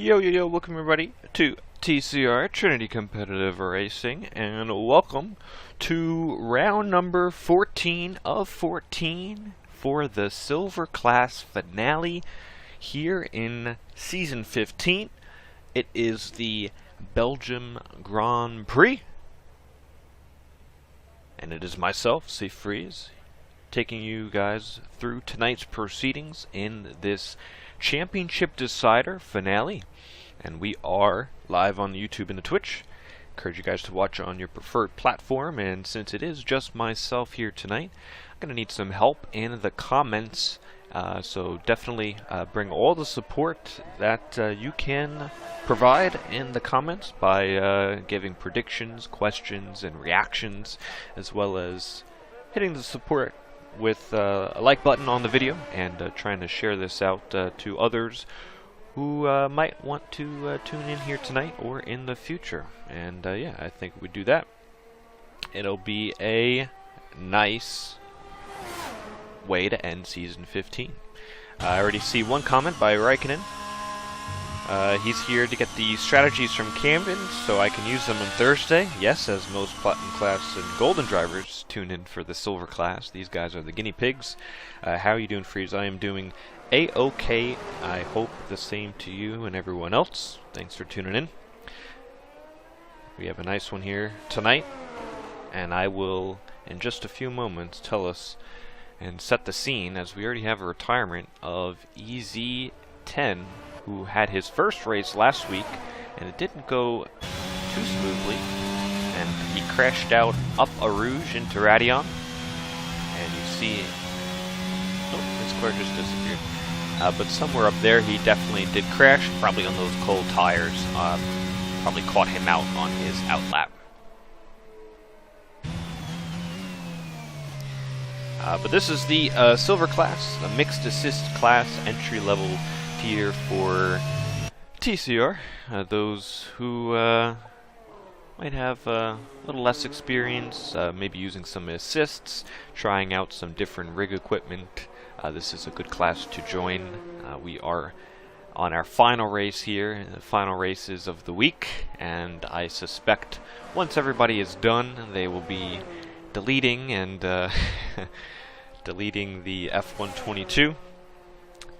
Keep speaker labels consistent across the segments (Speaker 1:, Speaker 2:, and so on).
Speaker 1: Yo, welcome everybody to TCR, Trinity Competitive Racing, and welcome to round number 14 of 14 for the Silver Class finale here in Season 15. It is the Belgian Grand Prix, and it is myself, Seafreeze, taking you guys through tonight's proceedings in this championship decider finale. And we are live on the YouTube and the Twitch. Encourage you guys to watch on your preferred platform, and since it is just myself here tonight, I'm going to need some help in the comments, so definitely bring all the support that you can provide in the comments by giving predictions, questions, and reactions, as well as hitting the support with a like button on the video and trying to share this out to others who might want to tune in here tonight or in the future. And yeah, I think we do that. It'll be a nice way to end Season 15. I already see one comment by Raikkonen. He's here to get the strategies from Camden so I can use them on Thursday. Yes, as most Platinum Class and Golden drivers tune in for the Silver Class. These guys are the guinea pigs. How are you doing, Freeze? I am doing A-OK. I hope the same to you and everyone else. Thanks for tuning in. We have a nice one here tonight, and I will, in just a few moments, tell us and set the scene, as we already have a retirement of EZ10, who had his first race last week, and it didn't go too smoothly, and he crashed out up a Rouge into Radion, and you see, oh, his car just disappeared, but somewhere up there he definitely did crash, probably on those cold tires, probably caught him out on his outlap. But this is the Silver Class, a mixed assist class, entry level tier for TCR. Those who might have a little less experience, maybe using some assists, trying out some different rig equipment. This is a good class to join. We are on our final race here, the final races of the week, and I suspect once everybody is done, they will be deleting and deleting the F122.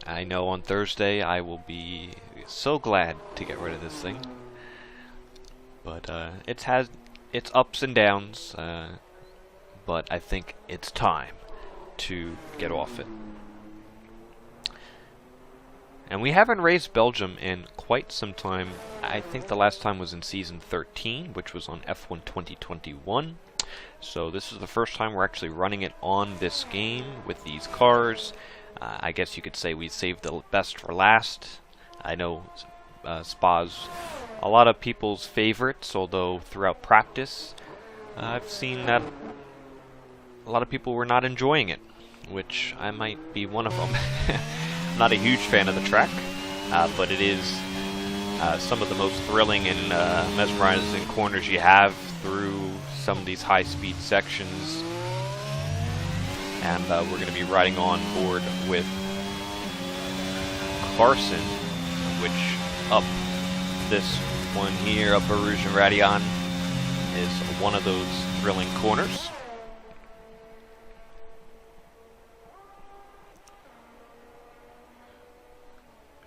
Speaker 1: I know on Thursday I will be so glad to get rid of this thing, but it's had its ups and downs, but I think it's time to get off it. And we haven't raced Belgium in quite some time. I think the last time was in Season 13, which was on F1 2021. So this is the first time we're actually running it on this game with these cars. I guess you could say we saved the best for last. I know Spa's a lot of people's favorites, although throughout practice I've seen that a lot of people were not enjoying it, which I might be one of them. Not a huge fan of the track, but it is some of the most thrilling and mesmerizing corners you have through some of these high-speed sections. And we're going to be riding on board with Carson, which up this one here, up Rouge and Radion, is one of those thrilling corners.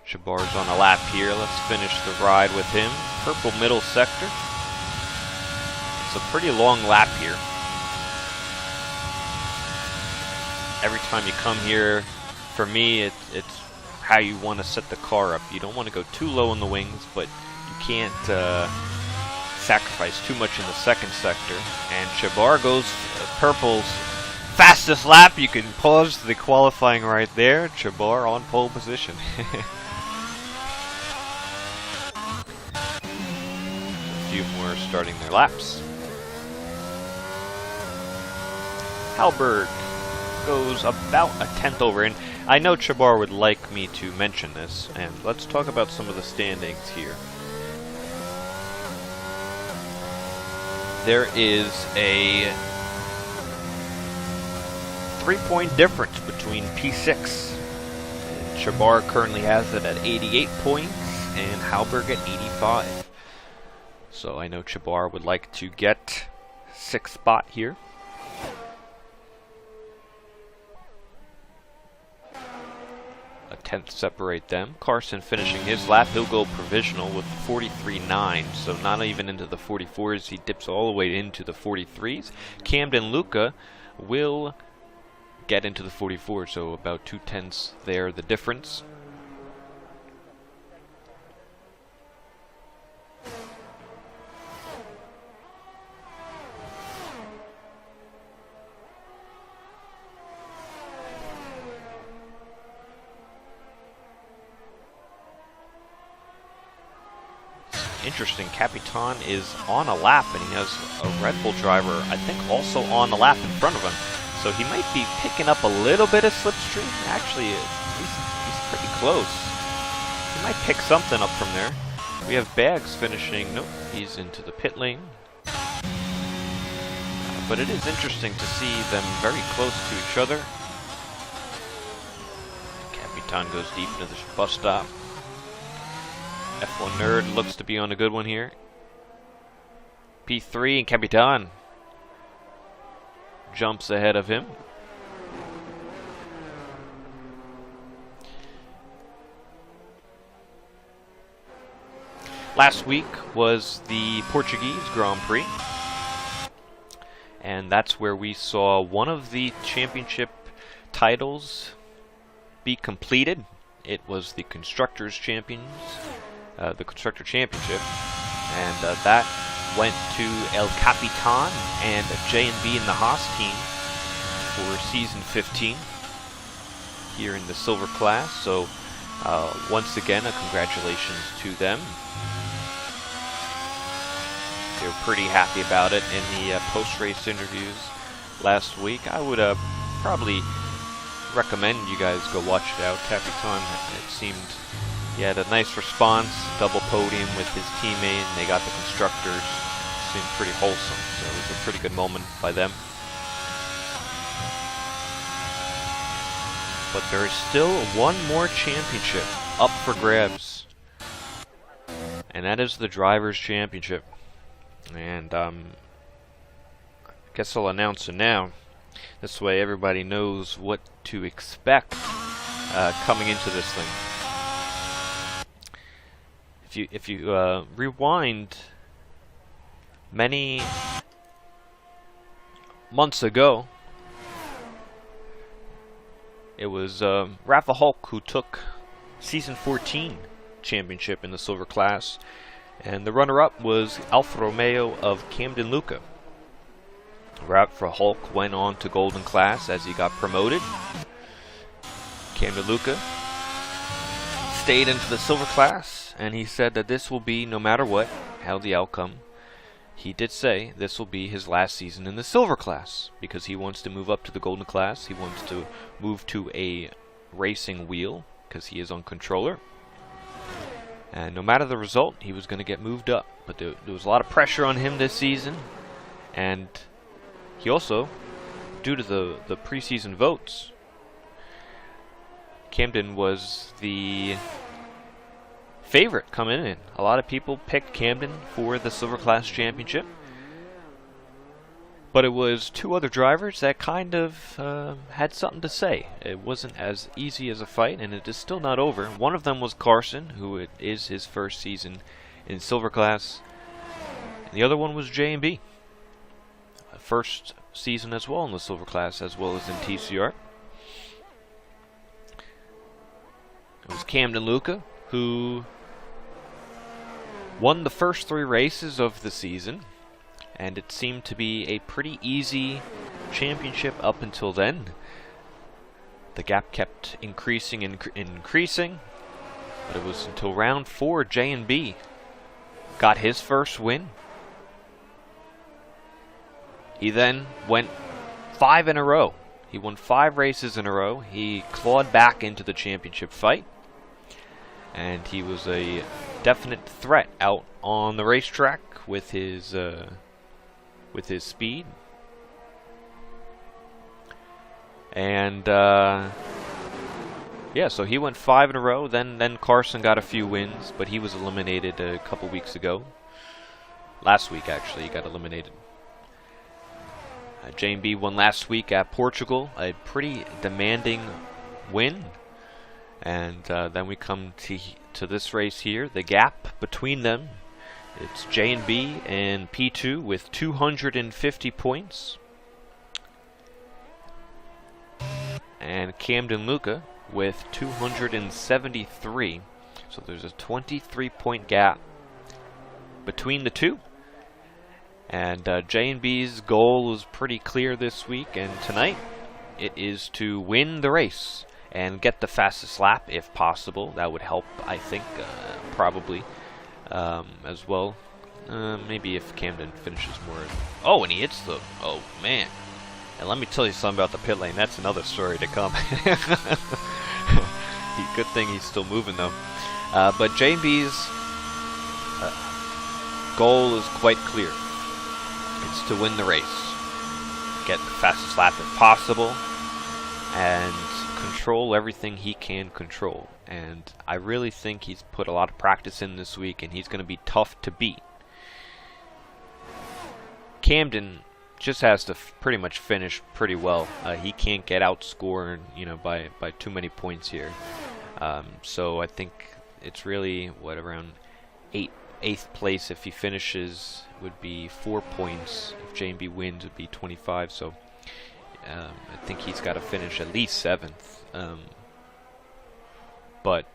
Speaker 1: Jabbar's on a lap here. Let's finish the ride with him. Purple middle sector. It's a pretty long lap here. Every time you come here, for me, it's how you want to set the car up. You don't want to go too low in the wings, but you can't sacrifice too much in the second sector. And Jabbar goes purple's fastest lap. You can pause the qualifying right there. Jabbar on pole position. A few more starting their laps. Halberg goes about a tenth over, and I know Jabbar would like me to mention this, and let's talk about some of the standings here. There is a 3-point difference between P6. And Jabbar currently has it at 88 points, and Halberg at 85. So I know Chabar would like to get 6th spot here. A 10th separate them. Carson finishing his lap. He'll go provisional with 43.9, so not even into the 44s. He dips all the way into the 43s. Camden Luca will get into the 44s, so about 2/10 there, the difference. Interesting, Capitan is on a lap, and he has a Red Bull driver, I think, also on the lap in front of him. So he might be picking up a little bit of slipstream. Actually, he's pretty close. He might pick something up from there. We have Bags finishing. Nope, he's into the pit lane. But it is interesting to see them very close to each other. Capitan goes deep into the bus stop. F1 Nerd looks to be on a good one here. P3 and Capitan jumps ahead of him. Last week was the Portuguese Grand Prix, and that's where we saw one of the championship titles be completed. It was the Constructors Champions. The Constructor Championship, and that went to El Capitan and J&B in the Haas team for season 15 here in the silver class. So once again, a congratulations to them. They were pretty happy about it in the post-race interviews last week. I would probably recommend you guys go watch it out. Capitan, it seemed he had a nice response, double podium with his teammate, and they got the constructors. Seemed pretty wholesome, so it was a pretty good moment by them. But there is still one more championship up for grabs, and that is the Drivers' Championship. And I guess I'll announce it now. This way everybody knows what to expect coming into this thing. If you rewind many months ago, it was Rafa Hulk who took season 14 championship in the silver class, and the runner-up was Alfa Romeo of Camden Luca. Rafa Hulk went on to golden class as he got promoted. Camden Luca stayed into the silver class, and he said that this will be, no matter what, how the outcome, he did say this will be his last season in the silver class, because he wants to move up to the golden class. He wants to move to a racing wheel, because he is on controller. And no matter the result, he was going to get moved up. But there was a lot of pressure on him this season, and he also, due to the preseason votes, Camden was the favorite coming in. A lot of people picked Camden for the Silver Class Championship, but it was two other drivers that kind of had something to say. It wasn't as easy as a fight, and it is still not over. One of them was Carson, who it is his first season in Silver Class, and the other one was J&B. First season as well in the Silver Class, as well as in TCR. It was Camden Luca who won the first 3 races of the season, and it seemed to be a pretty easy championship up until then. The gap kept increasing and increasing, but it was until round 4 J&B got his first win. He then went 5 in a row. He won 5 races in a row. He clawed back into the championship fight, and he was a definite threat out on the racetrack with his speed. And yeah, Yeah, so he went 5 in a row. Then Carson got a few wins, but he was eliminated a couple weeks ago. Last week, actually, he got eliminated. J&B won last week at Portugal, a pretty demanding win. And then we come to this race here. The gap between them, it's J&B and P2 with 250 points. And Camden Luca with 273. So there's a 23-point gap between the two. And J&B's goal was pretty clear this week, and tonight it is to win the race and get the fastest lap if possible. That would help, I think, probably as well. Maybe if Camden finishes more. Oh, and he hits the... Oh, man. And let me tell you something about the pit lane. That's another story to come. Good thing he's still moving, though. But J&B's goal is quite clear. It's to win the race, get the fastest lap if possible, and control everything he can control. And I really think he's put a lot of practice in this week, and he's going to be tough to beat. Camden just has to pretty much finish pretty well. He can't get outscored, by too many points here. So I think it's really around 8th place if he finishes would be 4 points. If J&B wins, it would be 25. So I think he's got to finish at least 7th. But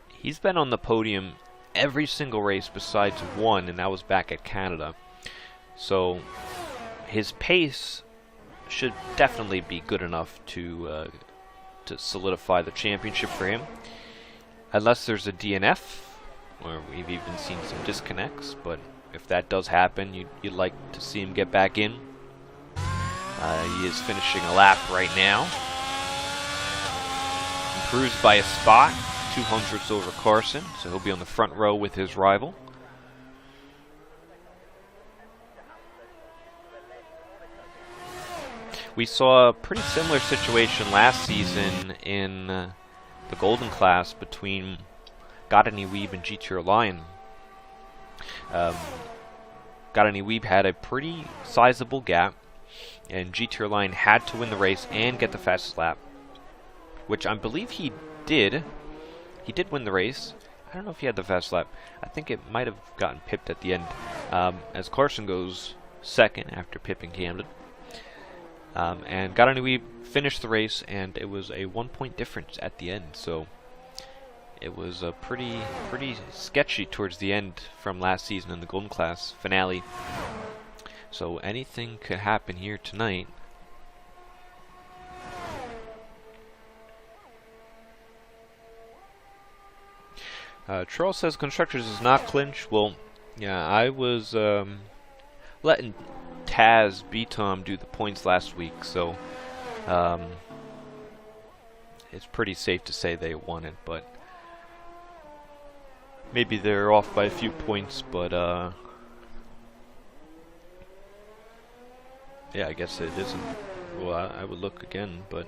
Speaker 1: he's been on the podium every single race besides one, and that was back at Canada. So his pace should definitely be good enough to solidify the championship for him, unless there's a DNF, where we've even seen some disconnects. But if that does happen, you'd like to see him get back in. He is finishing a lap right now. Improves by a spot, 200ths over Carson, so he'll be on the front row with his rival. We saw a pretty similar situation last season in the Golden Class between Godani Weeb and GTR Lion. Godani Weeb had a pretty sizable gap, and GTR Lion had to win the race and get the fastest lap, which I believe he did. He did win the race. I don't know if he had the fast lap. I think it might have gotten pipped at the end, as Carson goes second after pipping Camden. And Godani Weeb finished the race, and it was a 1-point difference at the end. So it was a pretty sketchy towards the end from last season in the Golden Class finale. So anything could happen here tonight. Charles says Constructors is not clinch. Well, yeah, I was letting Taz B-Tom do the points last week, so it's pretty safe to say they won it, but maybe they're off by a few points, but yeah, I guess it isn't. Well, I would look again, but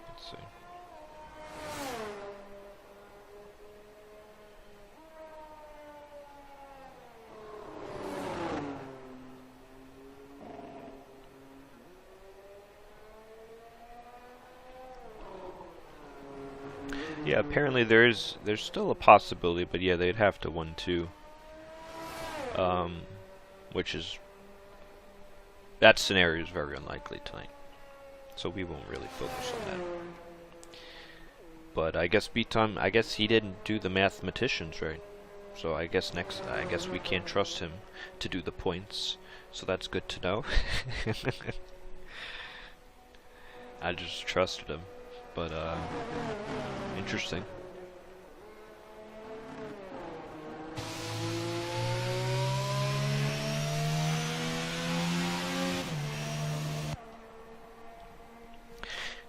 Speaker 1: let's see. Yeah, apparently there's still a possibility, but yeah, they'd have to win too. Which is, that scenario is very unlikely tonight, so we won't really focus on that. But I guess B-Time, I guess he didn't do the mathematicians right, so I guess we can't trust him to do the points, so that's good to know. I just trusted him. But, interesting.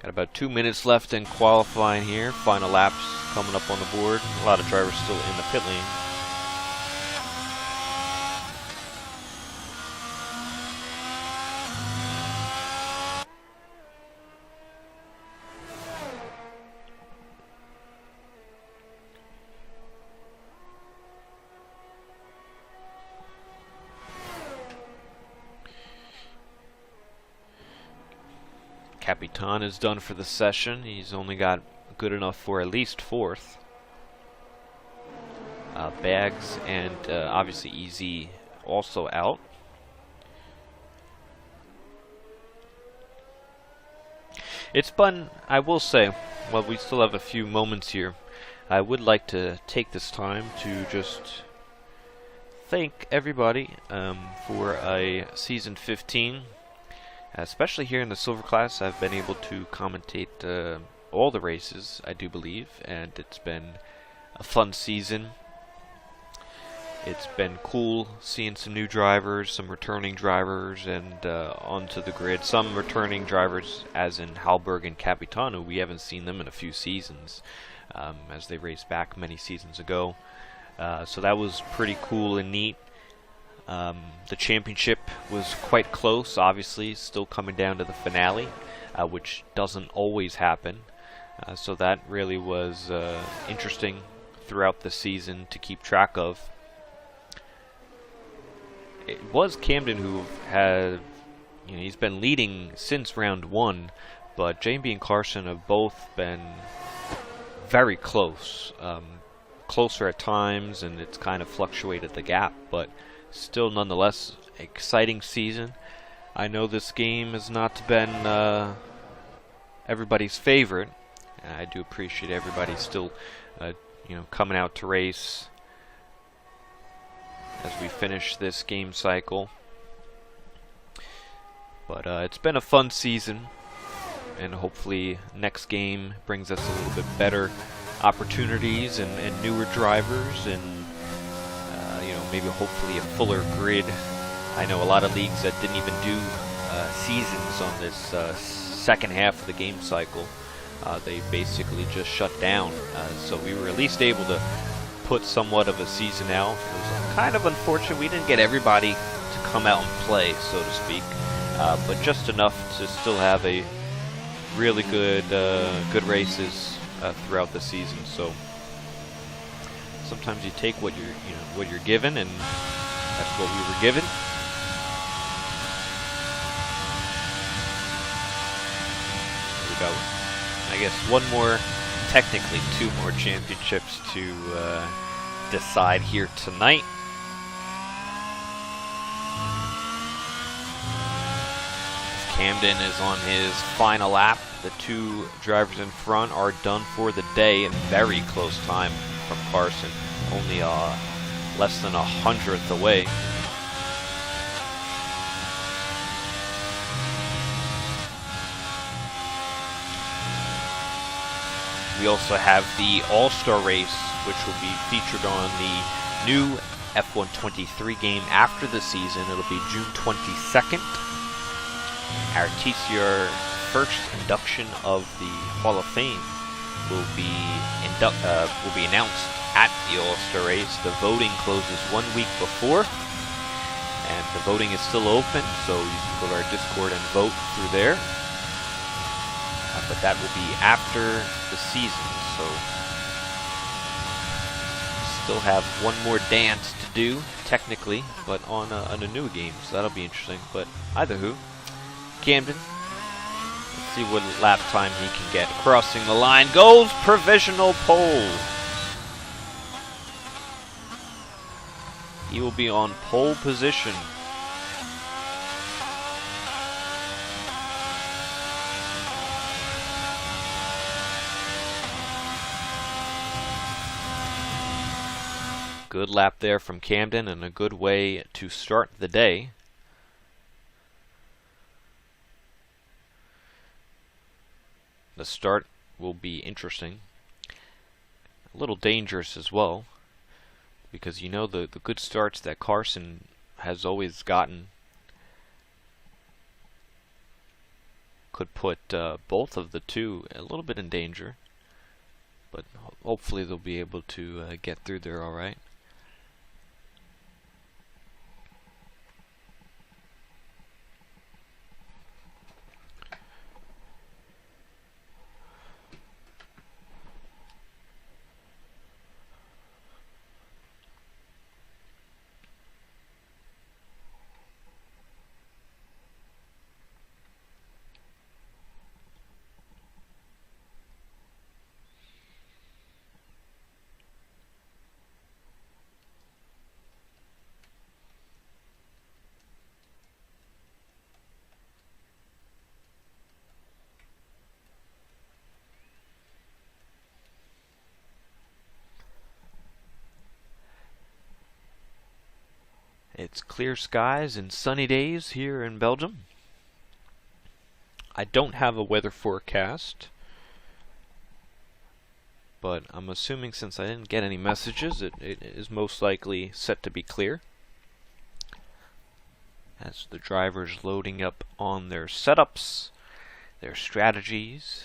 Speaker 1: Got about 2 minutes left in qualifying here. Final laps coming up on the board. A lot of drivers still in the pit lane. Capitan is done for the session. He's only got good enough for at least 4th. Bags and obviously Easy also out. It's fun, I will say, while we still have a few moments here, I would like to take this time to just thank everybody for a Season 15. Especially here in the Silver class, I've been able to commentate all the races, I do believe, and it's been a fun season. It's been cool seeing some new drivers, some returning drivers, and onto the grid. Some returning drivers, as in Halberg and Capitano. We haven't seen them in a few seasons, as they raced back many seasons ago. So that was pretty cool and neat. The championship was quite close, obviously, still coming down to the finale, which doesn't always happen. So that really was interesting throughout the season to keep track of. It was Camden who had, he's been leading since round 1, but JB and Carson have both been very close. Closer at times, and it's kind of fluctuated the gap, but still nonetheless exciting season. I know this game has not been everybody's favorite. I do appreciate everybody still coming out to race as we finish this game cycle. But it's been a fun season, and hopefully next game brings us a little bit better opportunities and newer drivers, and maybe hopefully a fuller grid. I know a lot of leagues that didn't even do seasons on this second half of the game cycle. They basically just shut down. So we were at least able to put somewhat of a season out. It was kind of unfortunate we didn't get everybody to come out and play, so to speak, but just enough to still have a really good races throughout the season. So sometimes you take what you're given, and that's what we were given. There we go. I guess technically two more championships to decide here tonight. Camden is on his final lap. The two drivers in front are done for the day in very close time from Carson, only less than 100th away. We also have the All-Star race, which will be featured on the new F123 game after the season. It'll be June 22nd. Our TCR first induction of the Hall of Fame will be announced at the All-Star race. The voting closes 1 week before, and the voting is still open, so you can go to our Discord and vote through there. But that will be after the season, so still have one more dance to do, technically, but on a new game, so that'll be interesting. But either who, Camden, let's see what lap time he can get. Crossing the line goes provisional pole. He will be on pole position. Good lap there from Camden, and a good way to start the day. The start will be interesting. A little dangerous as well, because the good starts that Carson has always gotten could put both of the two a little bit in danger. But hopefully they'll be able to get through there all right. It's clear skies and sunny days here in Belgium. I don't have a weather forecast, but I'm assuming since I didn't get any messages, it is most likely set to be clear. As the drivers loading up on their setups, their strategies.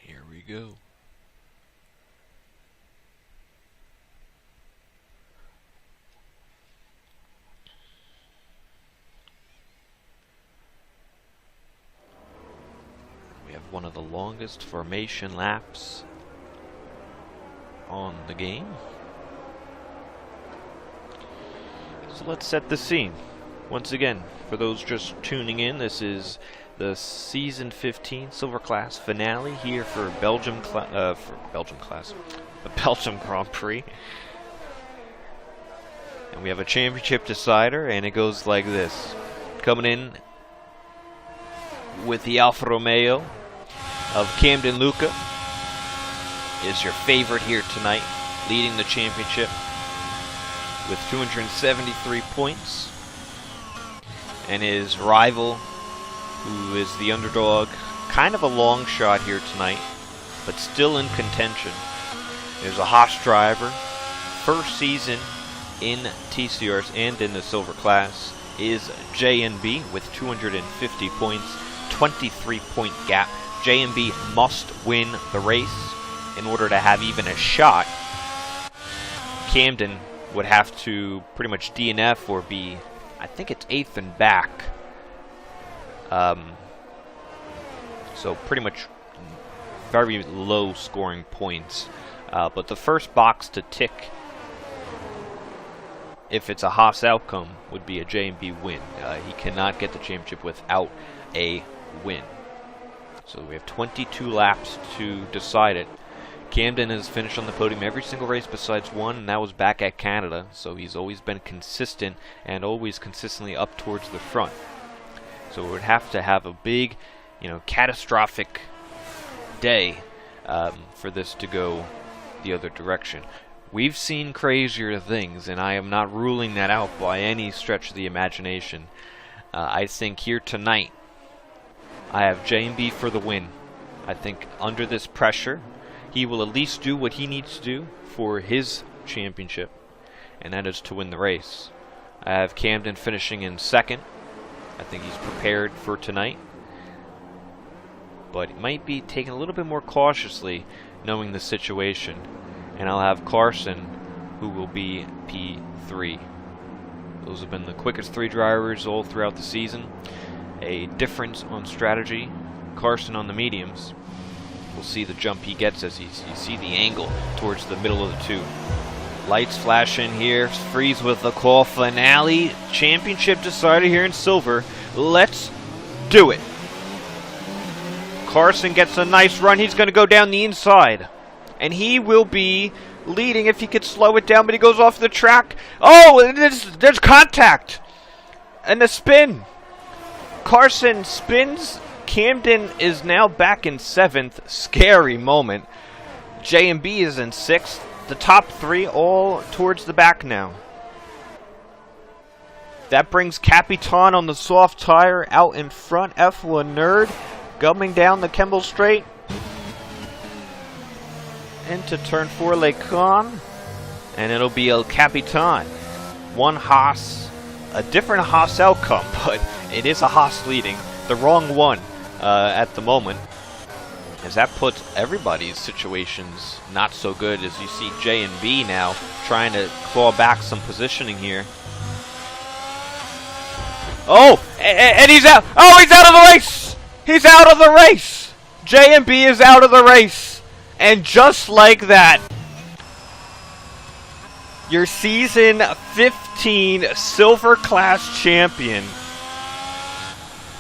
Speaker 1: Here we go. We have one of the longest formation laps on the game. So let's set the scene. Once again, for those just tuning in, this is the Season 15 Silver Class finale here for the Belgian Grand Prix. And we have a championship decider, and it goes like this. Coming in with the Alfa Romeo of Camden Luca is your favorite here tonight, leading the championship with 273 points. And his rival, who is the underdog, kind of a long shot here tonight, but still in contention, is a Haas driver, first season in TCRs and in the Silver Class, is J&B with 250 points, 23-point gap. J&B must win the race in order to have even a shot. Camden would have to pretty much DNF or be, I think it's 8th and back. So pretty much very low scoring points. But the first box to tick, if it's a Haas outcome, would be a J&B win. He cannot get the championship without a win. So we have 22 laps to decide it. Camden has finished on the podium every single race besides one, and that was back at Canada. So he's always been consistent and always consistently up towards the front. So we would have to have a big, catastrophic day for this to go the other direction. We've seen crazier things, and I am not ruling that out by any stretch of the imagination. I think here tonight, I have J&B for the win. I think under this pressure, he will at least do what he needs to do for his championship, and that is to win the race. I have Camden finishing in second. I think he's prepared for tonight, but it might be taken a little bit more cautiously knowing the situation. And I'll have Carson, who will be P3. Those have been the quickest 3 drivers all throughout the season. A difference on strategy. Carson on the mediums. We'll see the jump he gets as you see the angle towards the middle of the 2. Lights flash in here. Freeze with the call. Finale. Championship decider here in silver. Let's do it. Carson gets a nice run. He's going to go down the inside. And he will be leading if he could slow it down, but he goes off the track. Oh, there's contact. And the spin. Carson spins. Camden is now back in 7th. Scary moment. J&B is in 6th. The top 3 all towards the back now. That brings Capitan on the soft tire out in front. F1 Nerd coming down the Kemble Straight. Into turn 4, Lecon, and it'll be El Capitan. One Haas, a different Haas outcome, but it is a Haas leading. The wrong one at the moment, as that puts everybody's situations not so good, as you see J&B now trying to claw back some positioning here. Oh, and he's out. Oh, he's out of the race. He's out of the race. J&B is out of the race. And just like that, your season 15 silver class champion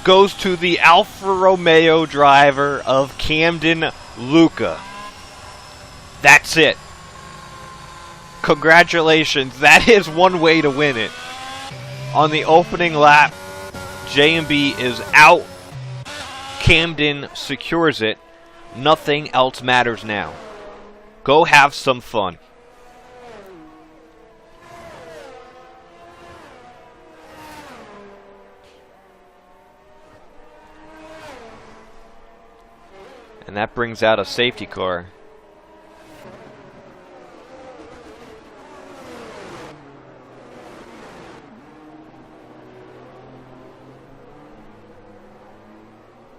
Speaker 1: goes to the Alfa Romeo driver of Camden, Luca. That's it. Congratulations. That is one way to win it. On the opening lap, J&B is out. Camden secures it. Nothing else matters now. Go have some fun. And that brings out a safety car.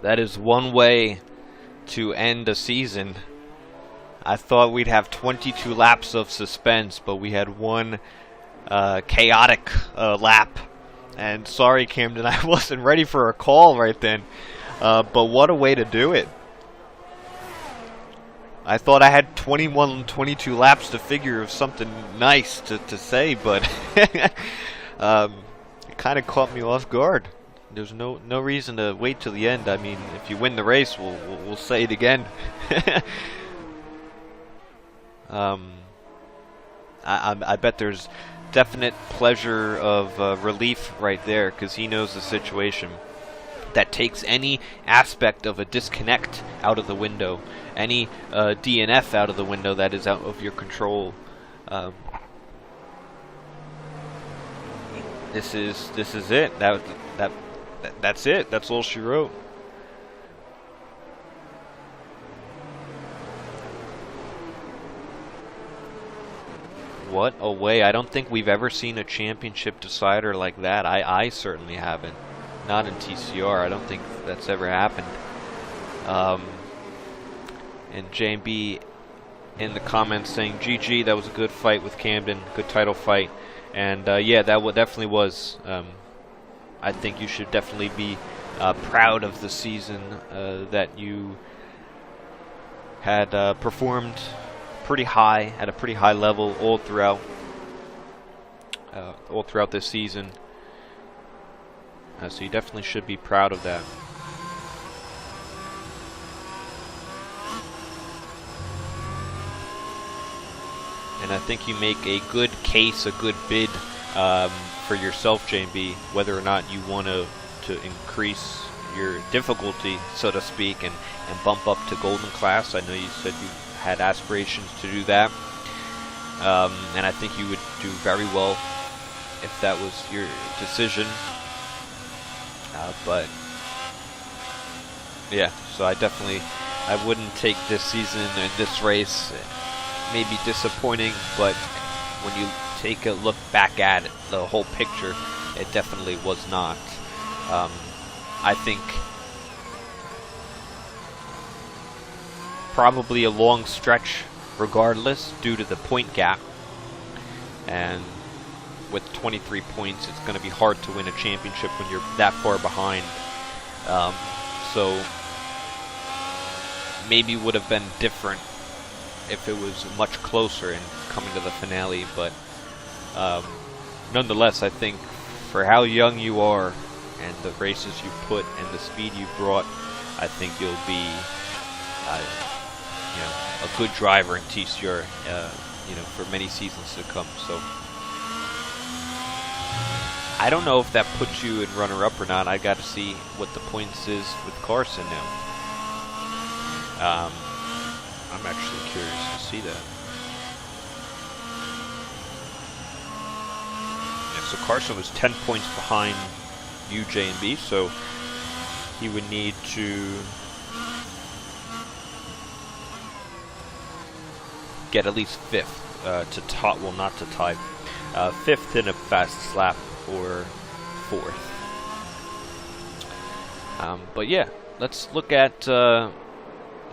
Speaker 1: That is one way to end a season. I thought we'd have 22 laps of suspense, but we had one chaotic lap. And sorry, Camden, I wasn't ready for a call right then. But what a way to do it. I thought I had 21, 22 laps to figure of something nice to say, but it kind of caught me off guard. There's no reason to wait till the end. I mean, if you win the race, we'll say it again. I bet there's definite pleasure of relief right there, because he knows the situation. That takes any aspect of a disconnect out of the window, any DNF out of the window that is out of your control. This is it. That's it. That's all she wrote. What a way. I don't think we've ever seen a championship decider like that. I certainly haven't. Not in TCR. I don't think that's ever happened. And J&B in the comments saying, GG, that was a good fight with Camden. Good title fight. And yeah, that definitely was. I think you should definitely be proud of the season that you had performed pretty high, at a pretty high level all throughout this season. So you definitely should be proud of that. And I think you make a good case, a good bid for yourself, J&B, whether or not you want to increase your difficulty, so to speak, and bump up to Golden Class. I know you said you had aspirations to do that. And I think you would do very well if that was your decision. But yeah, so I wouldn't take this season and this race. Maybe disappointing, but when you take a look back at it, the whole picture, it definitely was not. I think probably a long stretch regardless due to the point gap, and with 23 points it's going to be hard to win a championship when you're that far behind. So maybe would have been different if it was much closer and coming to the finale, but nonetheless, I think for how young you are and the races you put and the speed you brought, I think you'll be a good driver in TCR for many seasons to come. So I don't know if that puts you in runner-up or not. I got to see what the points is with Carson now. I'm actually curious to see that. Yeah, so Carson was 10 points behind you, J&B, so he would need to get at least 5th to top, well, not to tie, 5th in a fastest lap or 4th. But yeah, let's look at the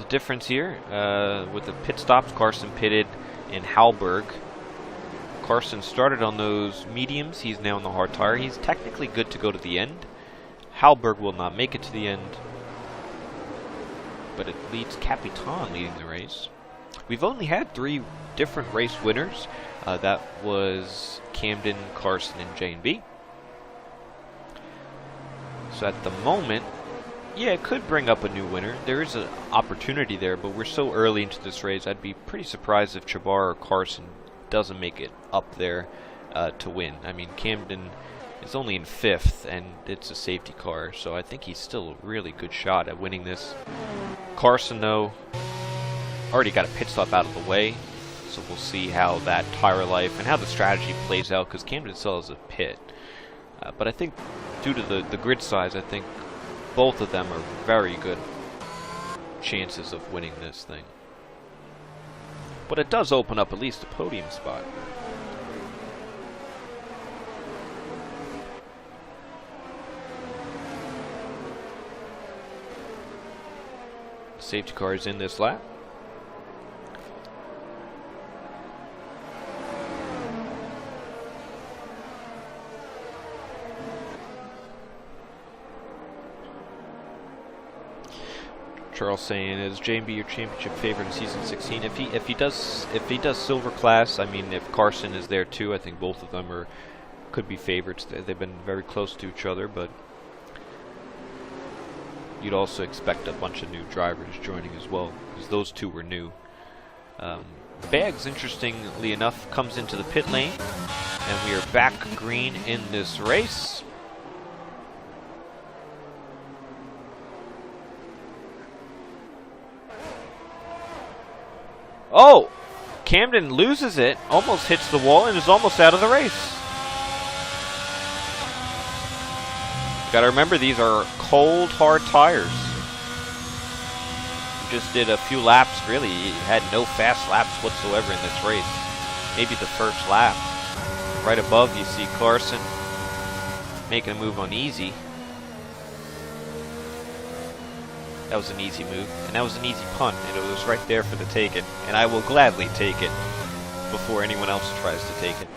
Speaker 1: difference here with the pit stops. Carson pitted in Halberg, Carson started on those mediums. He's now on the hard tire. He's technically good to go to the end. Halberg will not make it to the end, but it leads Capitan leading the race. We've only had 3 different race winners. That was Camden, Carson, and J&B. So at the moment, yeah, it could bring up a new winner. There is an opportunity there, but we're so early into this race, I'd be pretty surprised if Chabar or Carson doesn't make it up there to win. I mean, Camden is only in 5th, and it's a safety car, so I think he's still a really good shot at winning this. Carson, though, already got a pit stop out of the way, so we'll see how that tire life and how the strategy plays out, because Camden still has a pit. But I think due to the grid size, I think both of them are very good chances of winning this thing. But it does open up at least a podium spot. The safety car is in this lap. Charles saying, is J&B your championship favorite in season 16? If he does silver class, I mean, if Carson is there too, I think both of them could be favorites. They've been very close to each other, but you'd also expect a bunch of new drivers joining as well, because those two were new. Bags, interestingly enough, comes into the pit lane, and we are back green in this race. Oh! Camden loses it, almost hits the wall, and is almost out of the race. Gotta remember, these are cold, hard tires. We just did a few laps, really. You had no fast laps whatsoever in this race. Maybe the first lap. Right above, you see Carson making a move on easy. That was an easy move, and that was an easy punt, and it was right there for the taking. And I will gladly take it before anyone else tries to take it.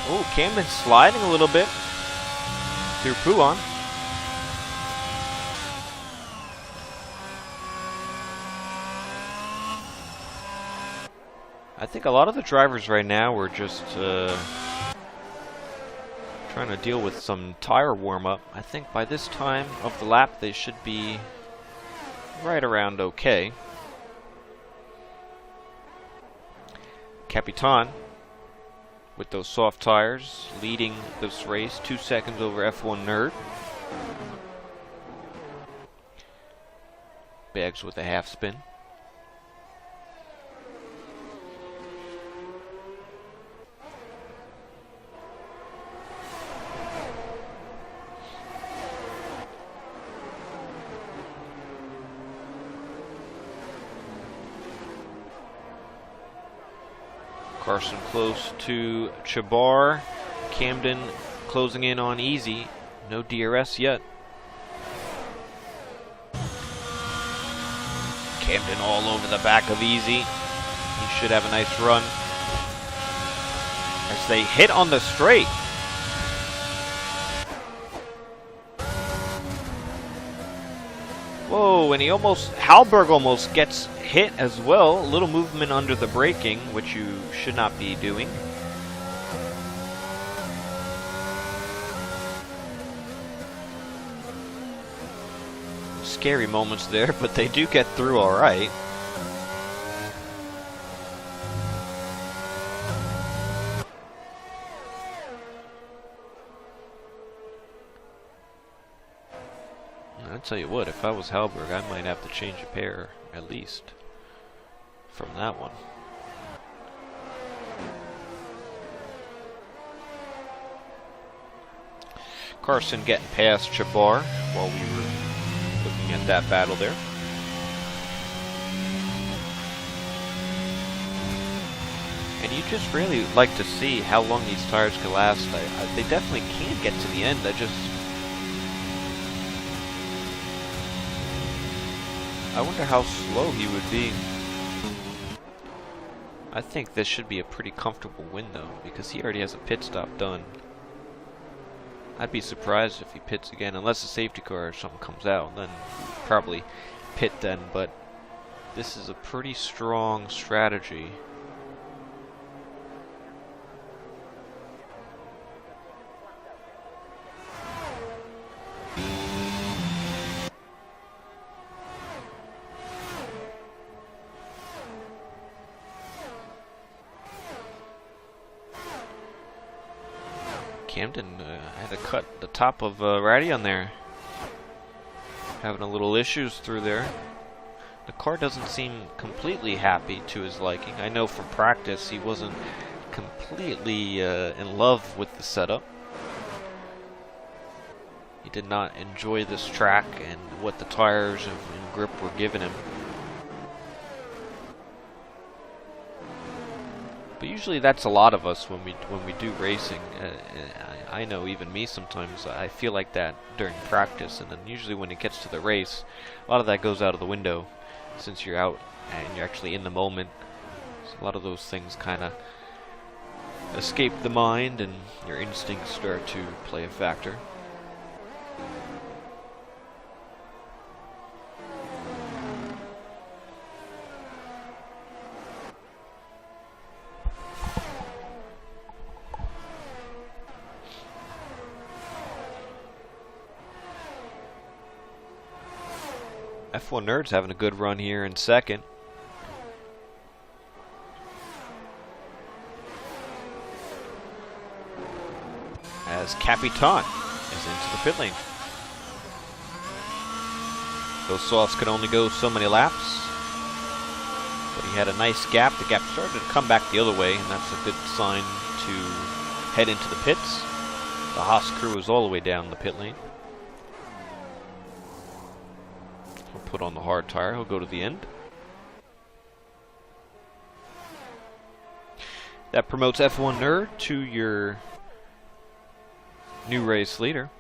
Speaker 1: Oh, Camden's sliding a little bit through Pouan. I think a lot of the drivers right now are just trying to deal with some tire warm-up. I think by this time of the lap they should be right around okay. Capitan with those soft tires, leading this race, 2 seconds over F1 Nerd. Bags with a half spin. Carson close to Chabar. Camden closing in on easy. No DRS yet. Camden all over the back of easy. He should have a nice run. As they hit on the straight. Whoa, and Halberg almost gets hit as well. A little movement under the braking, which you should not be doing. Scary moments there, but they do get through all right. I'll tell you what, if I was Halberg, I might have to change a pair, at least, from that one. Carson getting past Chabar while we were looking at that battle there. And you just really like to see how long these tires can last. They definitely can get to the end. I wonder how slow he would be. I think this should be a pretty comfortable win though, because he already has a pit stop done. I'd be surprised if he pits again, unless a safety car or something comes out, then probably pit then, but this is a pretty strong strategy. Camden had to cut the top of Ratty on there. Having a little issues through there. The car doesn't seem completely happy to his liking. I know from practice he wasn't completely in love with the setup. He did not enjoy this track and what the tires and grip were giving him. But usually that's a lot of us when we do racing. I know even me sometimes I feel like that during practice, and then usually when it gets to the race, a lot of that goes out of the window since you're out and you're actually in the moment. So a lot of those things kind of escape the mind and your instincts start to play a factor. F1 Nerd's having a good run here in second. As Capitan is into the pit lane. Those softs could only go so many laps, but he had a nice gap. The gap started to come back the other way, and that's a good sign to head into the pits. The Haas crew is all the way down the pit lane. Put on the hard tire, he'll go to the end. That promotes F1 Nerd to your new race leader.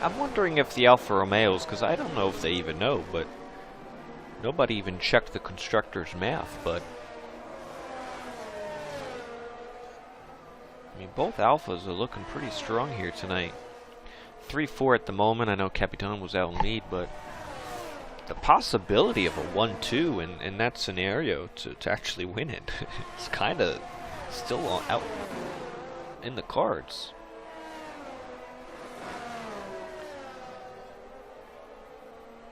Speaker 1: I'm wondering if the Alfa Romeos, because I don't know if they even know, but nobody even checked the constructor's math, but I mean, both Alphas are looking pretty strong here tonight. 3-4 at the moment. I know Capitan was out in lead, but the possibility of a 1-2 in that scenario to actually win it is kind of still out in the cards.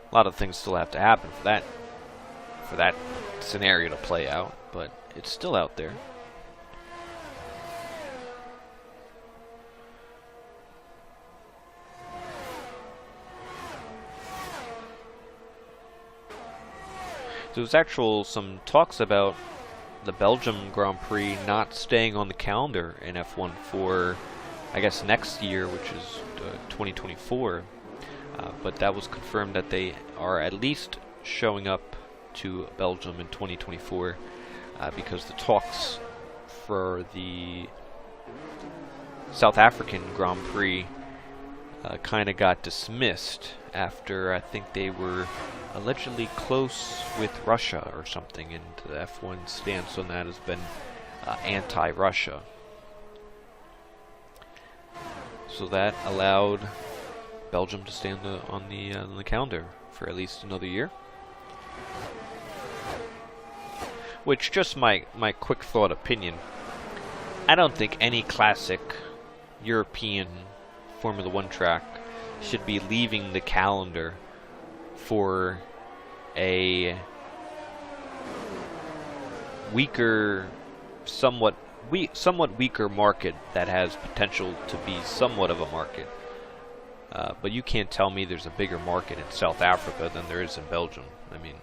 Speaker 1: A lot of things still have to happen for that scenario to play out, but it's still out there. There was some talks about the Belgian Grand Prix not staying on the calendar in F1 for, I guess, next year, which is 2024. But that was confirmed that they are at least showing up to Belgium in 2024 because the talks for the South African Grand Prix kind of got dismissed after I think they were allegedly close with Russia or something, and the F1 stance on that has been anti-Russia. So that allowed Belgium to stay on the calendar for at least another year. Which, just my quick thought opinion, I don't think any classic European Formula One track should be leaving the calendar for a weaker, somewhat weaker market that has potential to be somewhat of a market. But you can't tell me there's a bigger market in South Africa than there is in Belgium. I mean,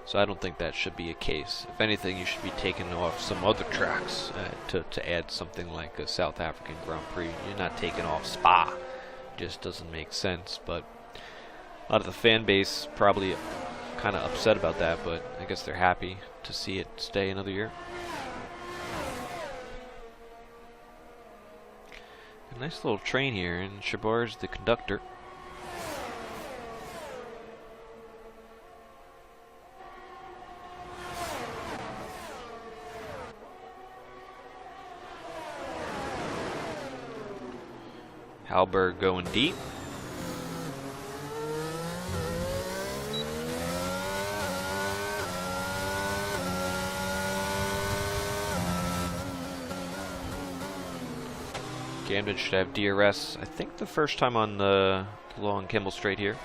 Speaker 1: so I don't think that should be a case. If anything, you should be taking off some other tracks to add something like a South African Grand Prix. You're not taking off Spa. It just doesn't make sense. But a lot of the fan base probably kind of upset about that, but I guess they're happy to see it stay another year. A nice little train here, and Shabar's the conductor. Halberg going deep. Camden should have DRS, I think the first time on the long Kimball straight here.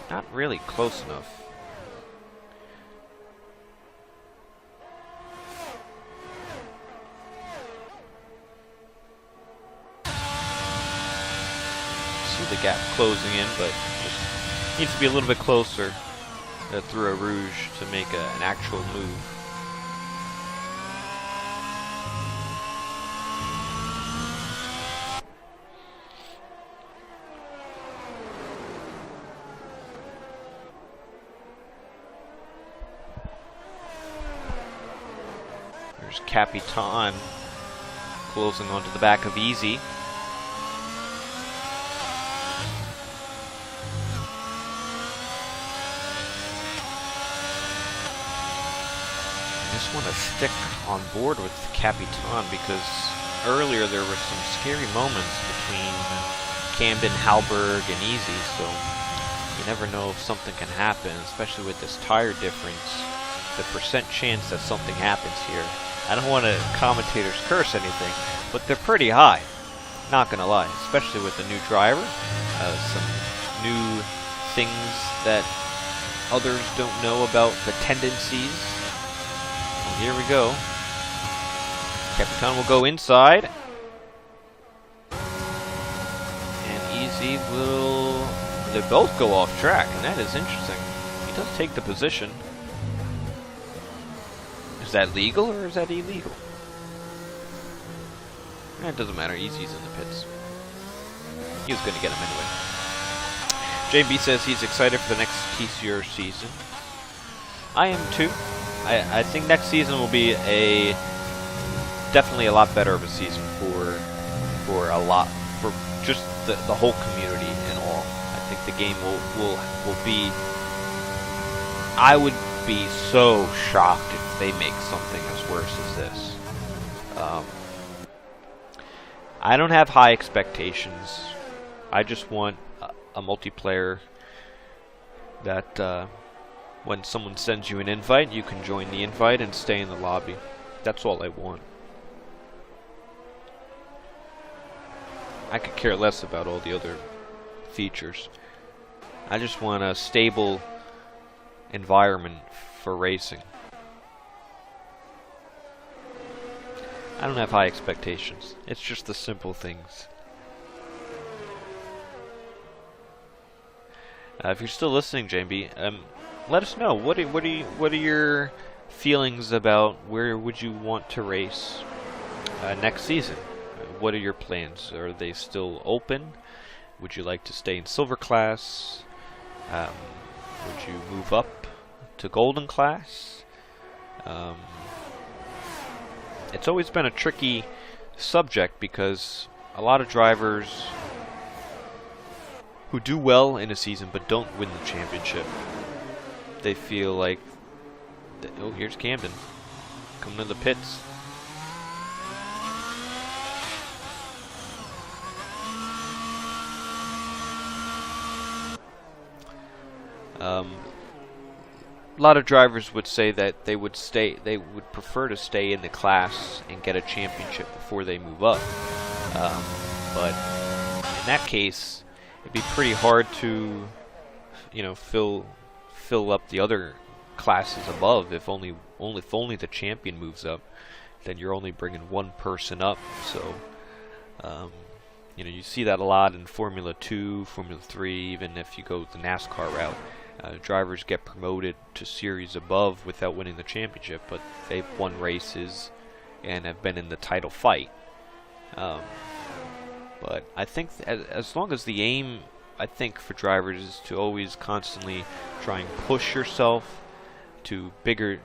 Speaker 1: Not really close enough. See the gap closing in, but just needs to be a little bit closer through a Rouge to make an actual move. There's Capitan closing onto the back of Easy. I just want to stick on board with Capitan because earlier there were some scary moments between Camden, Halberg, and Easy, so you never know if something can happen, especially with this tire difference. The percent chance that something happens here, I don't want to commentators curse anything, but they're pretty high, not gonna lie, especially with the new driver, some new things that others don't know about the tendencies. Well, here we go. Capitan will go inside, and Easy will, they both go off track, and that is interesting. He does take the position. Is that legal or is that illegal? It doesn't matter. Easy's in the pits. He was going to get him anyway. JB says he's excited for the next TCR season. I am too. I think next season will be definitely a lot better of a season for just the whole community and all. I think the game will be. I would be so shocked if they make something as worse as this. I don't have high expectations. I just want a multiplayer that when someone sends you an invite, you can join the invite and stay in the lobby. That's all I want. I could care less about all the other features. I just want a stable environment for racing. I don't have high expectations. It's just the simple things. If you're still listening, JB, let us know. What are your feelings about where would you want to race next season? What are your plans? Are they still open? Would you like to stay in silver class? Would you move up to golden class? It's always been a tricky subject because a lot of drivers who do well in a season but don't win the championship, they feel like, oh, here's Camden coming to the pits. A lot of drivers would say that they would prefer to stay in the class and get a championship before they move up. But in that case, it'd be pretty hard to, fill fill up the other classes above. If only the champion moves up, then you're only bringing one person up. So you know, you see that a lot in Formula 2, Formula 3, even if you go the NASCAR route. Drivers get promoted to series above without winning the championship, but they've won races and have been in the title fight. But I think as long as the aim, I think, for drivers is to always constantly try and push yourself to bigger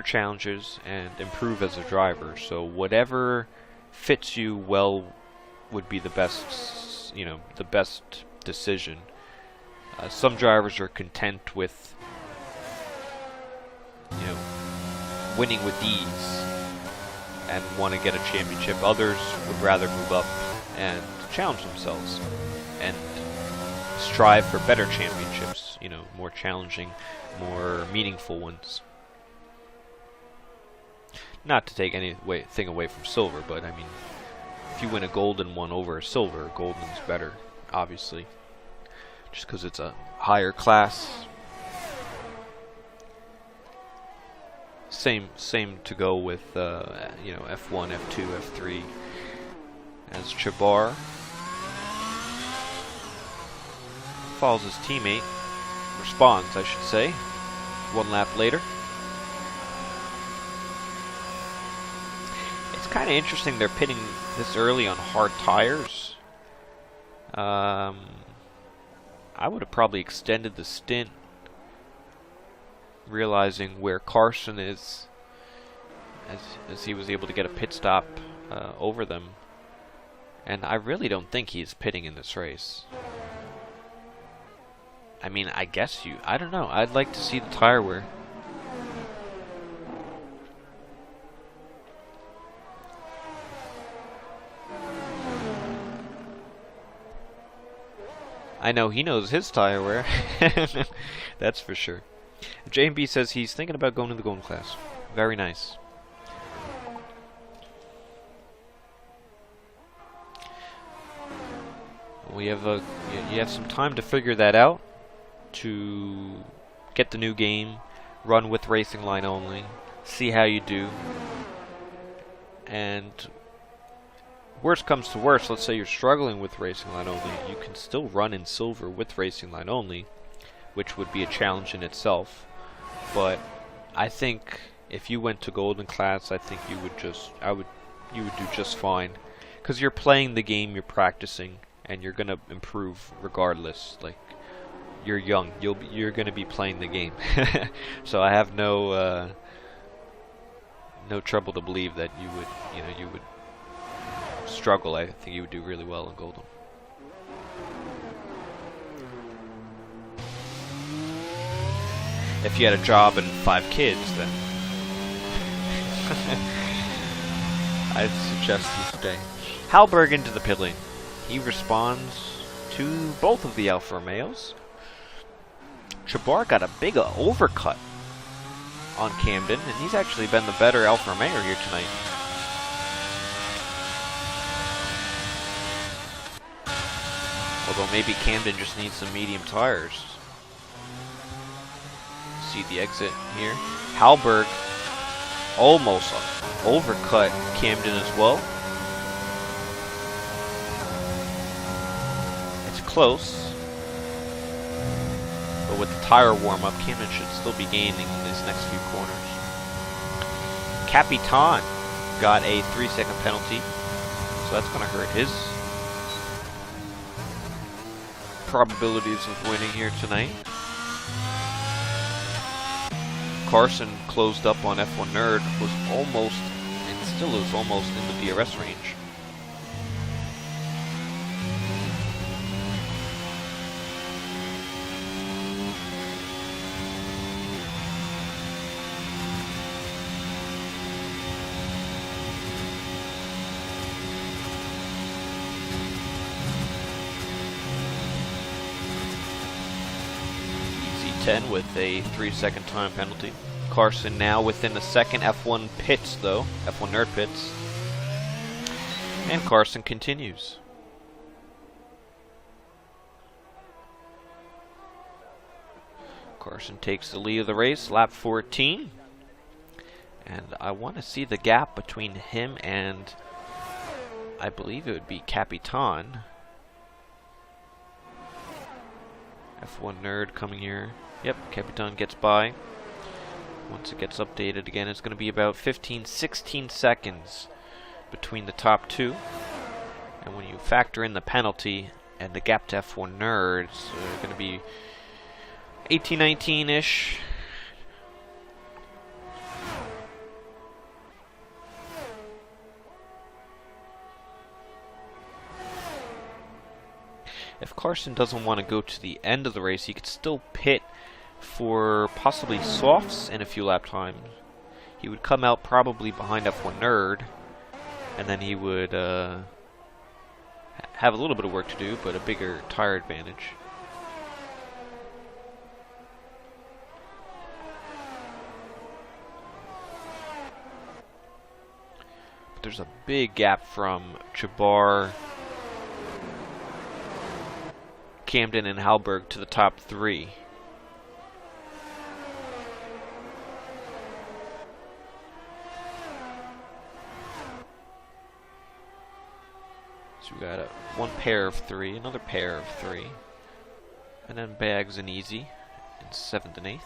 Speaker 1: challenges and improve as a driver. So whatever fits you well would be the best, you know, the best decision. Some drivers are content with, you know, winning with ease and want to get a championship. Others would rather move up and challenge themselves and strive for better championships, you know, more challenging, more meaningful ones. Not to take anything away from silver, but I mean, if you win a golden one over a silver, golden's better, obviously, just because it's a higher class. Same to go with you know, F1, F2, F3. As Chabar follows his teammate, responds, I should say, one lap later. It's kind of interesting they're pitting this early on hard tires. I would have probably extended the stint, realizing where Carson is, as he was able to get a pit stop over them. And I really don't think he's pitting in this race. I mean, I guess I don't know. I'd like to see the tire wear. I know he knows his tire wear. That's for sure. J&B says he's thinking about going to the golden class. Very nice. We have you have some time to figure that out, to get the new game, run with racing line only, see how you do, and worst comes to worst, let's say you're struggling with racing line only, you can still run in silver with racing line only, which would be a challenge in itself. But I think if you went to golden class, I think you would do just fine, because you're playing the game, you're practicing, and you're gonna improve regardless. Like, you're young, you're gonna be playing the game. So I have no trouble to believe that you would struggle. I think you would do really well in golden. If you had a job and 5 kids, then I'd suggest you stay. Halberg into the pit lane. He responds to both of the Alfa Romeos. Chabar got a big overcut on Camden, and he's actually been the better Alfa Romeo here tonight. Although maybe Camden just needs some medium tires. See the exit here. Halberg almost overcut Camden as well. It's close. But with the tire warm-up, Camden should still be gaining in these next few corners. Capitan got a 3-second penalty, so that's going to hurt his probabilities of winning here tonight. Carson closed up on F1 Nerd, was almost, and still is almost, in the DRS range. EC10 with a 3-second time penalty. Carson now within the second. F1 pits though, F1 Nerd pits. And Carson continues. Carson takes the lead of the race, lap 14. And I want to see the gap between him and, I believe it would be Capitan. F1 Nerd coming here. Yep, Capitan gets by. Once it gets updated again, it's going to be about 15, 16 seconds between the top two. And when you factor in the penalty and the gap to F1 Nerd, it's going to be 18, 19-ish. If Carson doesn't want to go to the end of the race, he could still pit for possibly softs in a few lap times. He would come out probably behind F1 Nerd, and then he would have a little bit of work to do, but a bigger tire advantage. But there's a big gap from Jabbar, Camden, and Halberg to the top three. So we got one pair of three, another pair of three, and then Bags and Easy in 7th and 8th.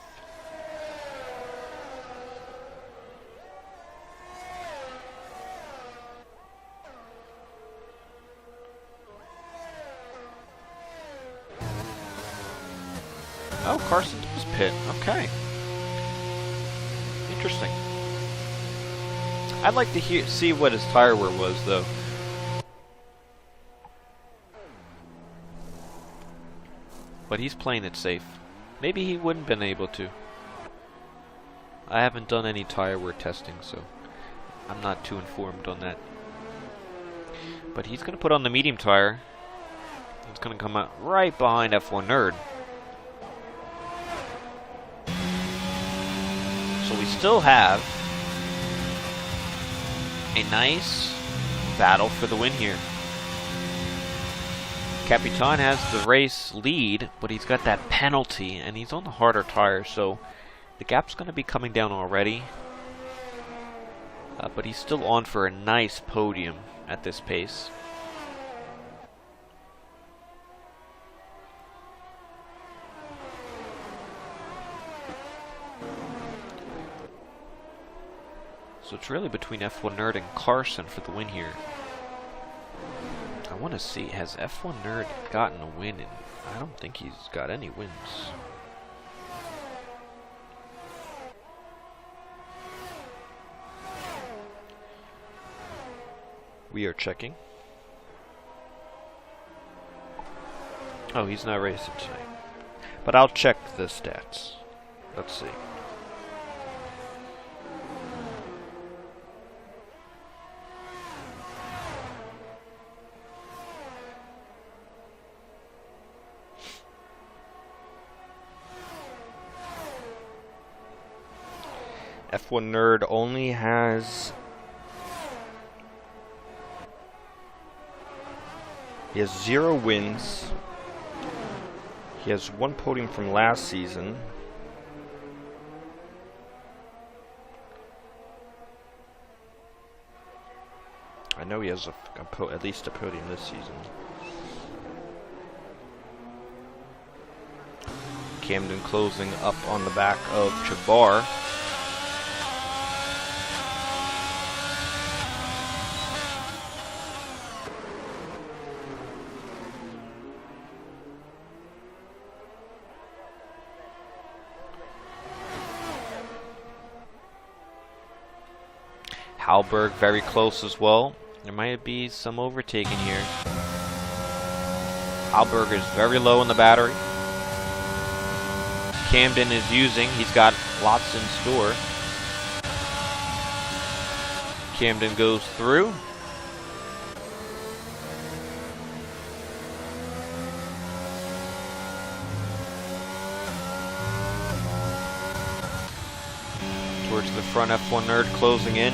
Speaker 1: Oh, Carson does pit. Okay. Interesting. I'd like to see what his tire wear was, though. But he's playing it safe. Maybe he wouldn't have been able to. I haven't done any tire wear testing, so I'm not too informed on that. But he's going to put on the medium tire. It's going to come out right behind F1 Nerd. So we still have a nice battle for the win here. Capitan has the race lead, but he's got that penalty, and he's on the harder tire, so the gap's going to be coming down already. But he's still on for a nice podium at this pace. So it's really between F1 Nerd and Carson for the win here. I want to see, has F1 Nerd gotten a win? And I don't think he's got any wins. We are checking. Oh, he's not racing tonight. But I'll check the stats. Let's see. F1 Nerd only has... He has 0 wins. He has 1 podium from last season. I know he has at least a podium this season. Camden closing up on the back of Jabbar. Halberg very close as well. There might be some overtaking here. Halberg is very low in the battery. Camden is using, he's got lots in store. Camden goes through. Towards the front, F1 Nerd closing in.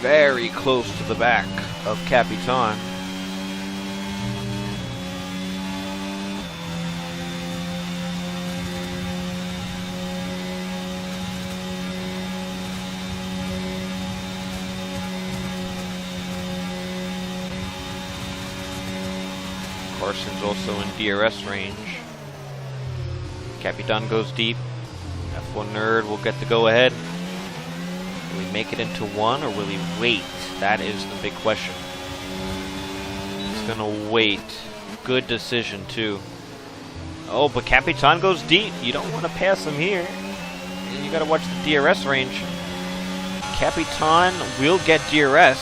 Speaker 1: very close to the back of Capitan. Carson's also in DRS range. Capitan goes deep. F1 Nerd will get the go-ahead. Will he make it into one, or will he wait? That is the big question. He's gonna wait. Good decision, too. Oh, but Capitan goes deep. You don't want to pass him here. You gotta watch the DRS range. Capitan will get DRS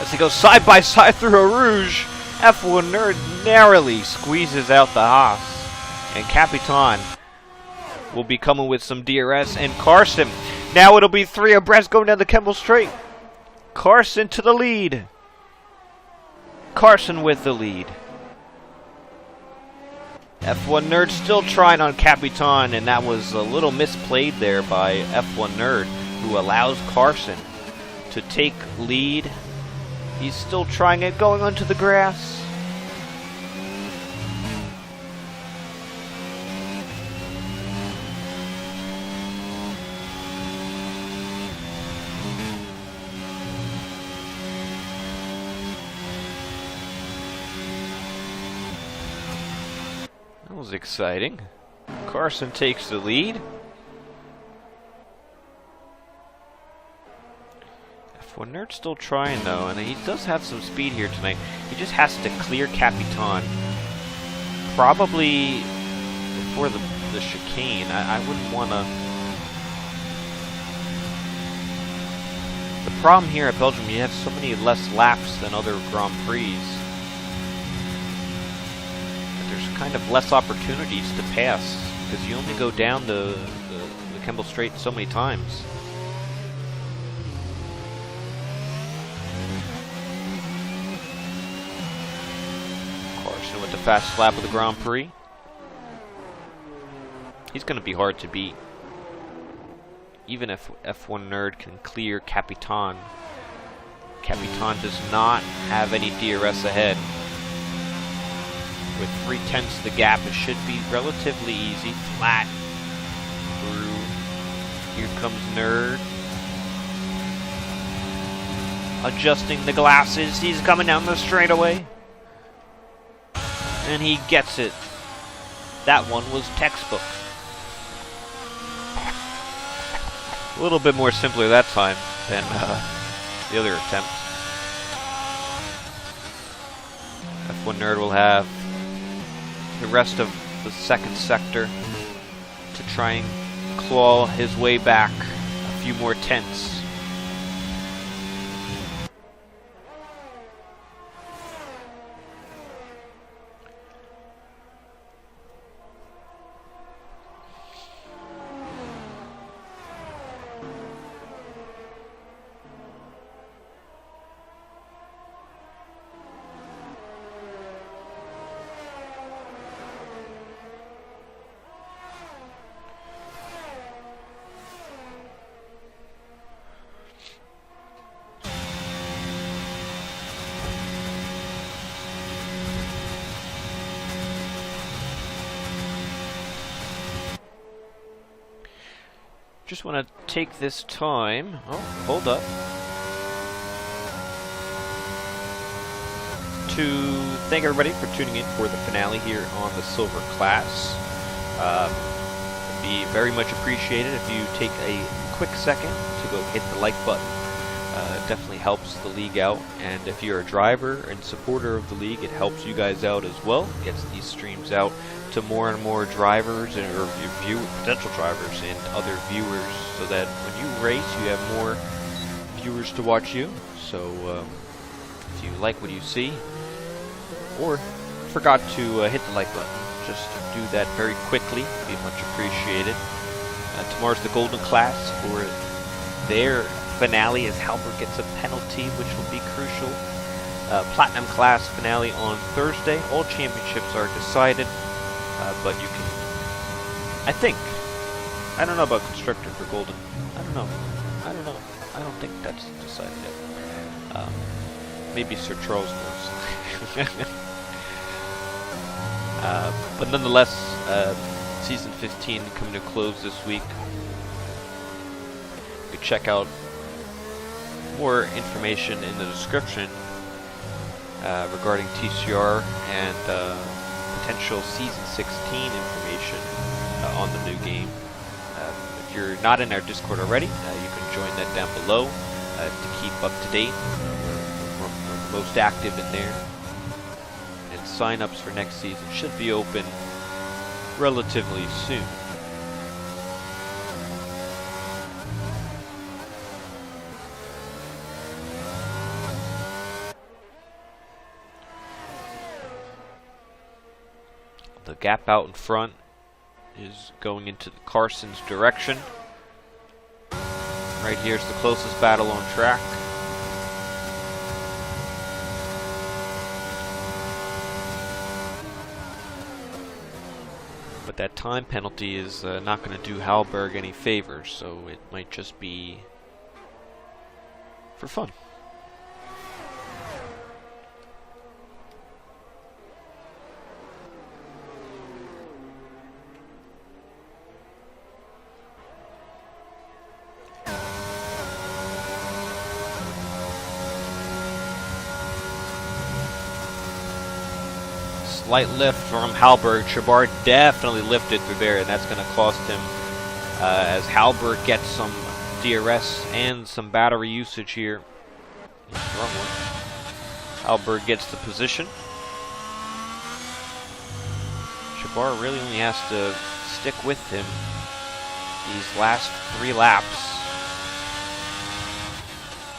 Speaker 1: as he goes side by side through a Rouge. F1 Nerd narrowly squeezes out the Haas, and Capitan will be coming with some DRS, and Carson. Now it'll be 3 abreast going down the Kemmel Straight. Carson to the lead. Carson with the lead. F1 Nerd still trying on Capitan, and that was a little misplayed there by F1 Nerd, who allows Carson to take lead. He's still trying it, going onto the grass. That was exciting. Carson takes the lead. F1 Nerd's still trying though, and he does have some speed here tonight. He just has to clear Capitan. Probably before the chicane. I wouldn't want to. The problem here at Belgium, you have so many less laps than other Grand Prix. There's kind of less opportunities to pass because you only go down the Kemmel Straight so many times. Carson with the fastest lap of the Grand Prix. He's going to be hard to beat. Even if F1 Nerd can clear Capitan. Capitan does not have any DRS ahead. With 3/10 the gap, it should be relatively easy. Flat through. Here comes Nerd. Adjusting the glasses. He's coming down the straightaway. And he gets it. That one was textbook. A little bit more simpler that time than the other attempt. F1 Nerd will have the rest of the second sector to try and claw his way back a few more tenths. Just want to take this time. Oh, hold up. To thank everybody for tuning in for the finale here on the Silver class. It'd be very much appreciated if you take a quick second to go hit the like button. It definitely helps the league out, and if you're a driver and supporter of the league, it helps you guys out as well. It gets these streams out to more and more drivers and or potential drivers and other viewers, so that when you race, you have more viewers to watch you. So if you like what you see, or forgot to hit the like button, just do that very quickly. It'd be much appreciated. Tomorrow's the Golden class for their finale, as Halbert gets a penalty, which will be crucial. Platinum class finale on Thursday. All championships are decided, but you can, I don't know about Constructor for Golden. I don't know. I don't think that's decided yet. Maybe Sir Charles knows. But nonetheless, Season 15 coming to close this week. You can check out more information in the description regarding TCR and potential Season 16 information on the new game. If you're not in our Discord already, you can join that down below to keep up to date. We're most active in there. And sign-ups for next season should be open relatively soon. The gap out in front is going into the Carson's direction. Right here's the closest battle on track. But that time penalty is not going to do Halberg any favors, so it might just be for fun. Slight lift from Halberg. Shabar definitely lifted through there, and that's going to cost him as Halberg gets some DRS and some battery usage here. Wrong one. Halberg gets the position. Shabar really only has to stick with him these last 3 laps.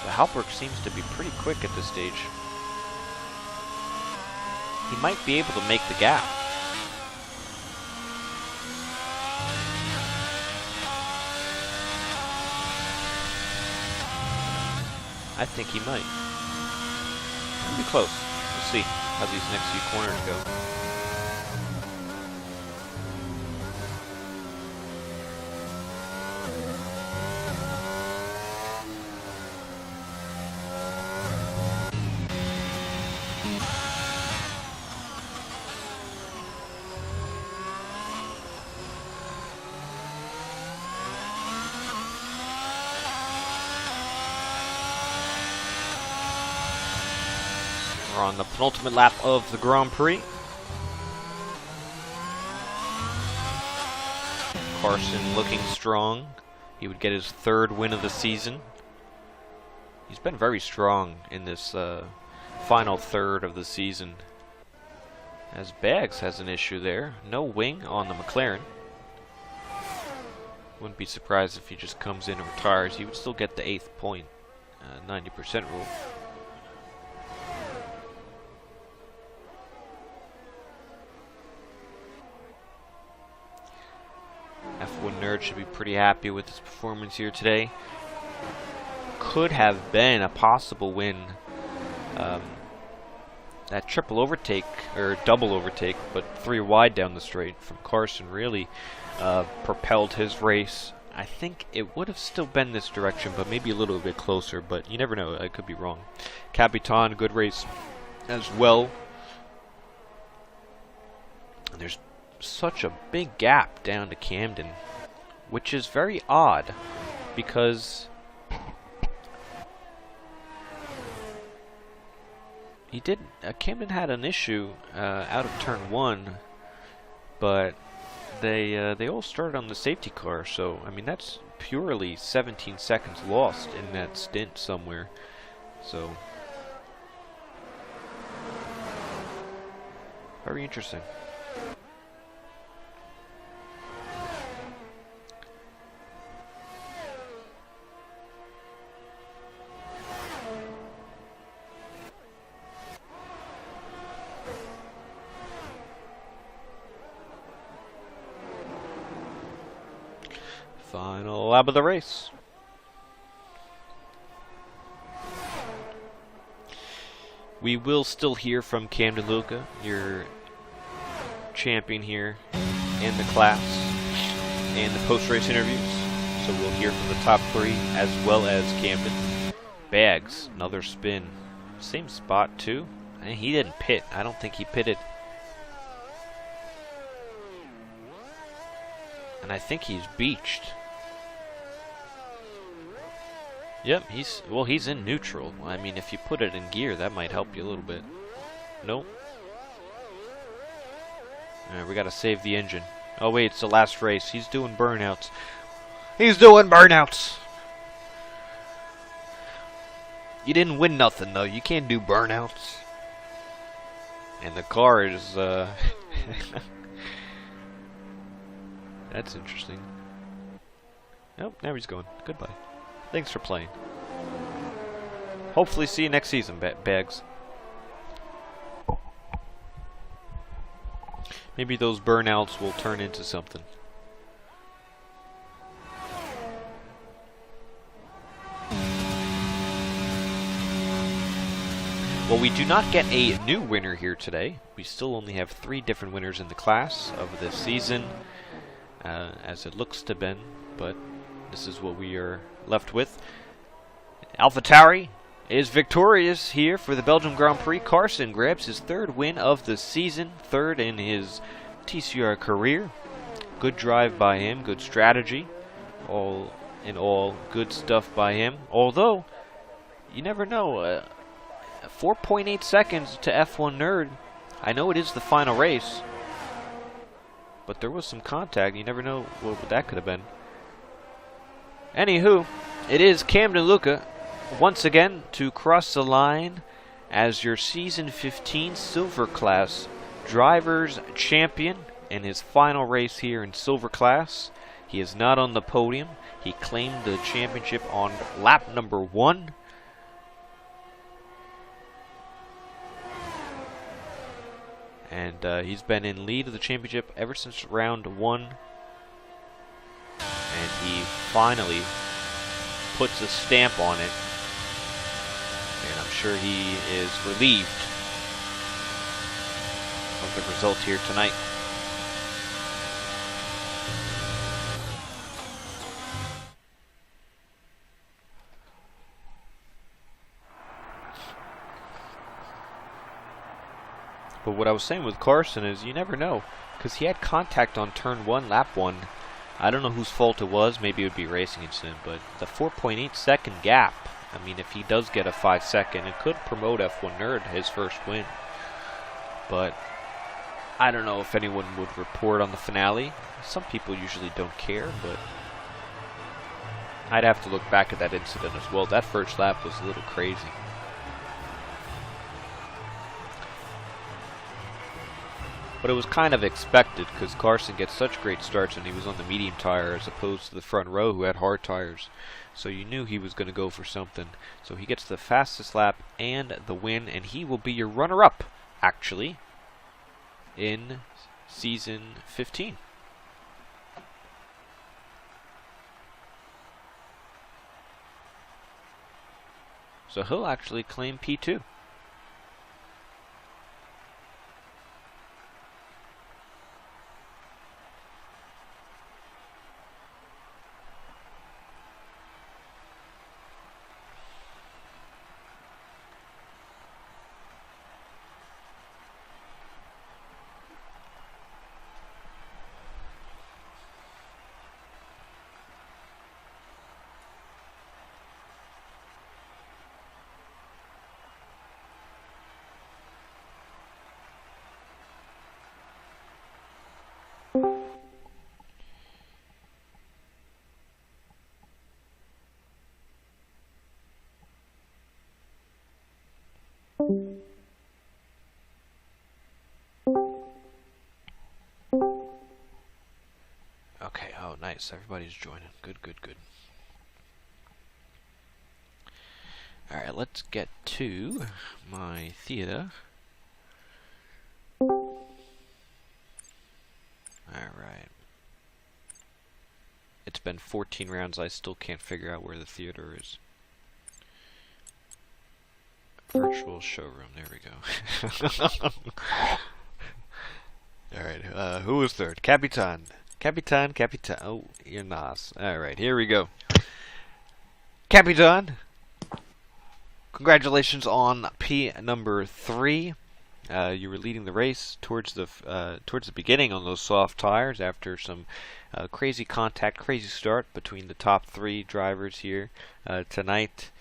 Speaker 1: But Halberg seems to be pretty quick at this stage. He might be able to make the gap. I think he might. It'll be close. We'll see how these next few corners go. We're on the penultimate lap of the Grand Prix. Carson looking strong. He would get his 3rd win of the season. He's been very strong in this final third of the season. As Baggs has an issue there. No wing on the McLaren. Wouldn't be surprised if he just comes in and retires. He would still get the 8th point. 90% rule. F1 Nerd should be pretty happy with his performance here today. Could have been a possible win. That triple overtake, or double overtake, but 3 wide down the straight from Carson really propelled his race. I think it would have still been this direction, but maybe a little bit closer, but you never know, I could be wrong. Capitan, good race as well. And there's such a big gap down to Camden, which is very odd because he did. Camden had an issue out of turn 1, but they all started on the safety car. So I mean that's purely 17 seconds lost in that stint somewhere. So very interesting. Final lap of the race. We will still hear from Camden Luca, your champion here in the class, and the post-race interviews. so we'll hear from the top three as well as Camden. Bags, another spin. Same spot too. And he didn't pit. I don't think he pitted. And I think he's beached. Yep, he's in neutral. I mean, if you put it in gear, that might help you a little bit. Nope. Alright, we gotta save the engine. Oh wait, it's the last race. He's doing burnouts. He's doing burnouts! You didn't win nothing though. You can't do burnouts. And the car is, that's interesting. Oh, now he's going. Goodbye. Thanks for playing. Hopefully see you next season, Bags. Maybe those burnouts will turn into something. Well, we do not get a new winner here today. We still only have 3 different winners in the class of this season, as it looks to be, but this is what we are left with. AlphaTauri is victorious here for the Belgian Grand Prix. Carson grabs his 3rd win of the season, 3rd in his TCR career. Good drive by him, good strategy. All in all, good stuff by him. Although, you never know. 4.8 seconds to F1 Nerd. I know it is the final race, but there was some contact. You never know what that could have been. Anywho, it is Camden Luca once again to cross the line as your Season 15 Silver Class Drivers Champion in his final race here in Silver Class. He is not on the podium. He claimed the championship on lap number 1. And he's been in lead of the championship ever since round 1. And he finally puts a stamp on it. And I'm sure he is relieved of the result here tonight. But what I was saying with Carson is you never know, because he had contact on turn 1, lap 1. I don't know whose fault it was. Maybe it would be a racing incident, but the 4.8 second gap, I mean, if he does get a 5 second, it could promote F1 Nerd his first win. But I don't know if anyone would report on the finale. Some people usually don't care, but I'd have to look back at that incident as well. That first lap was a little crazy. But it was kind of expected because Carson gets such great starts and he was on the medium tire as opposed to the front row who had hard tires. So you knew he was going to go for something. So he gets the fastest lap and the win, and he will be your runner-up, actually, in Season 15. So he'll actually claim P2. Okay, oh nice, everybody's joining. Good, good, good. Alright, let's get to my theater. Alright. It's been 14 rounds, I still can't figure out where the theater is. Virtual showroom, there we go. Alright, who was third? Capitan. Capitan, Capitan. Oh, you're nice. All right, here we go. Capitan, congratulations on P number 3. You were leading the race towards the beginning on those soft tires after some crazy contact, crazy start between the top 3 drivers here tonight.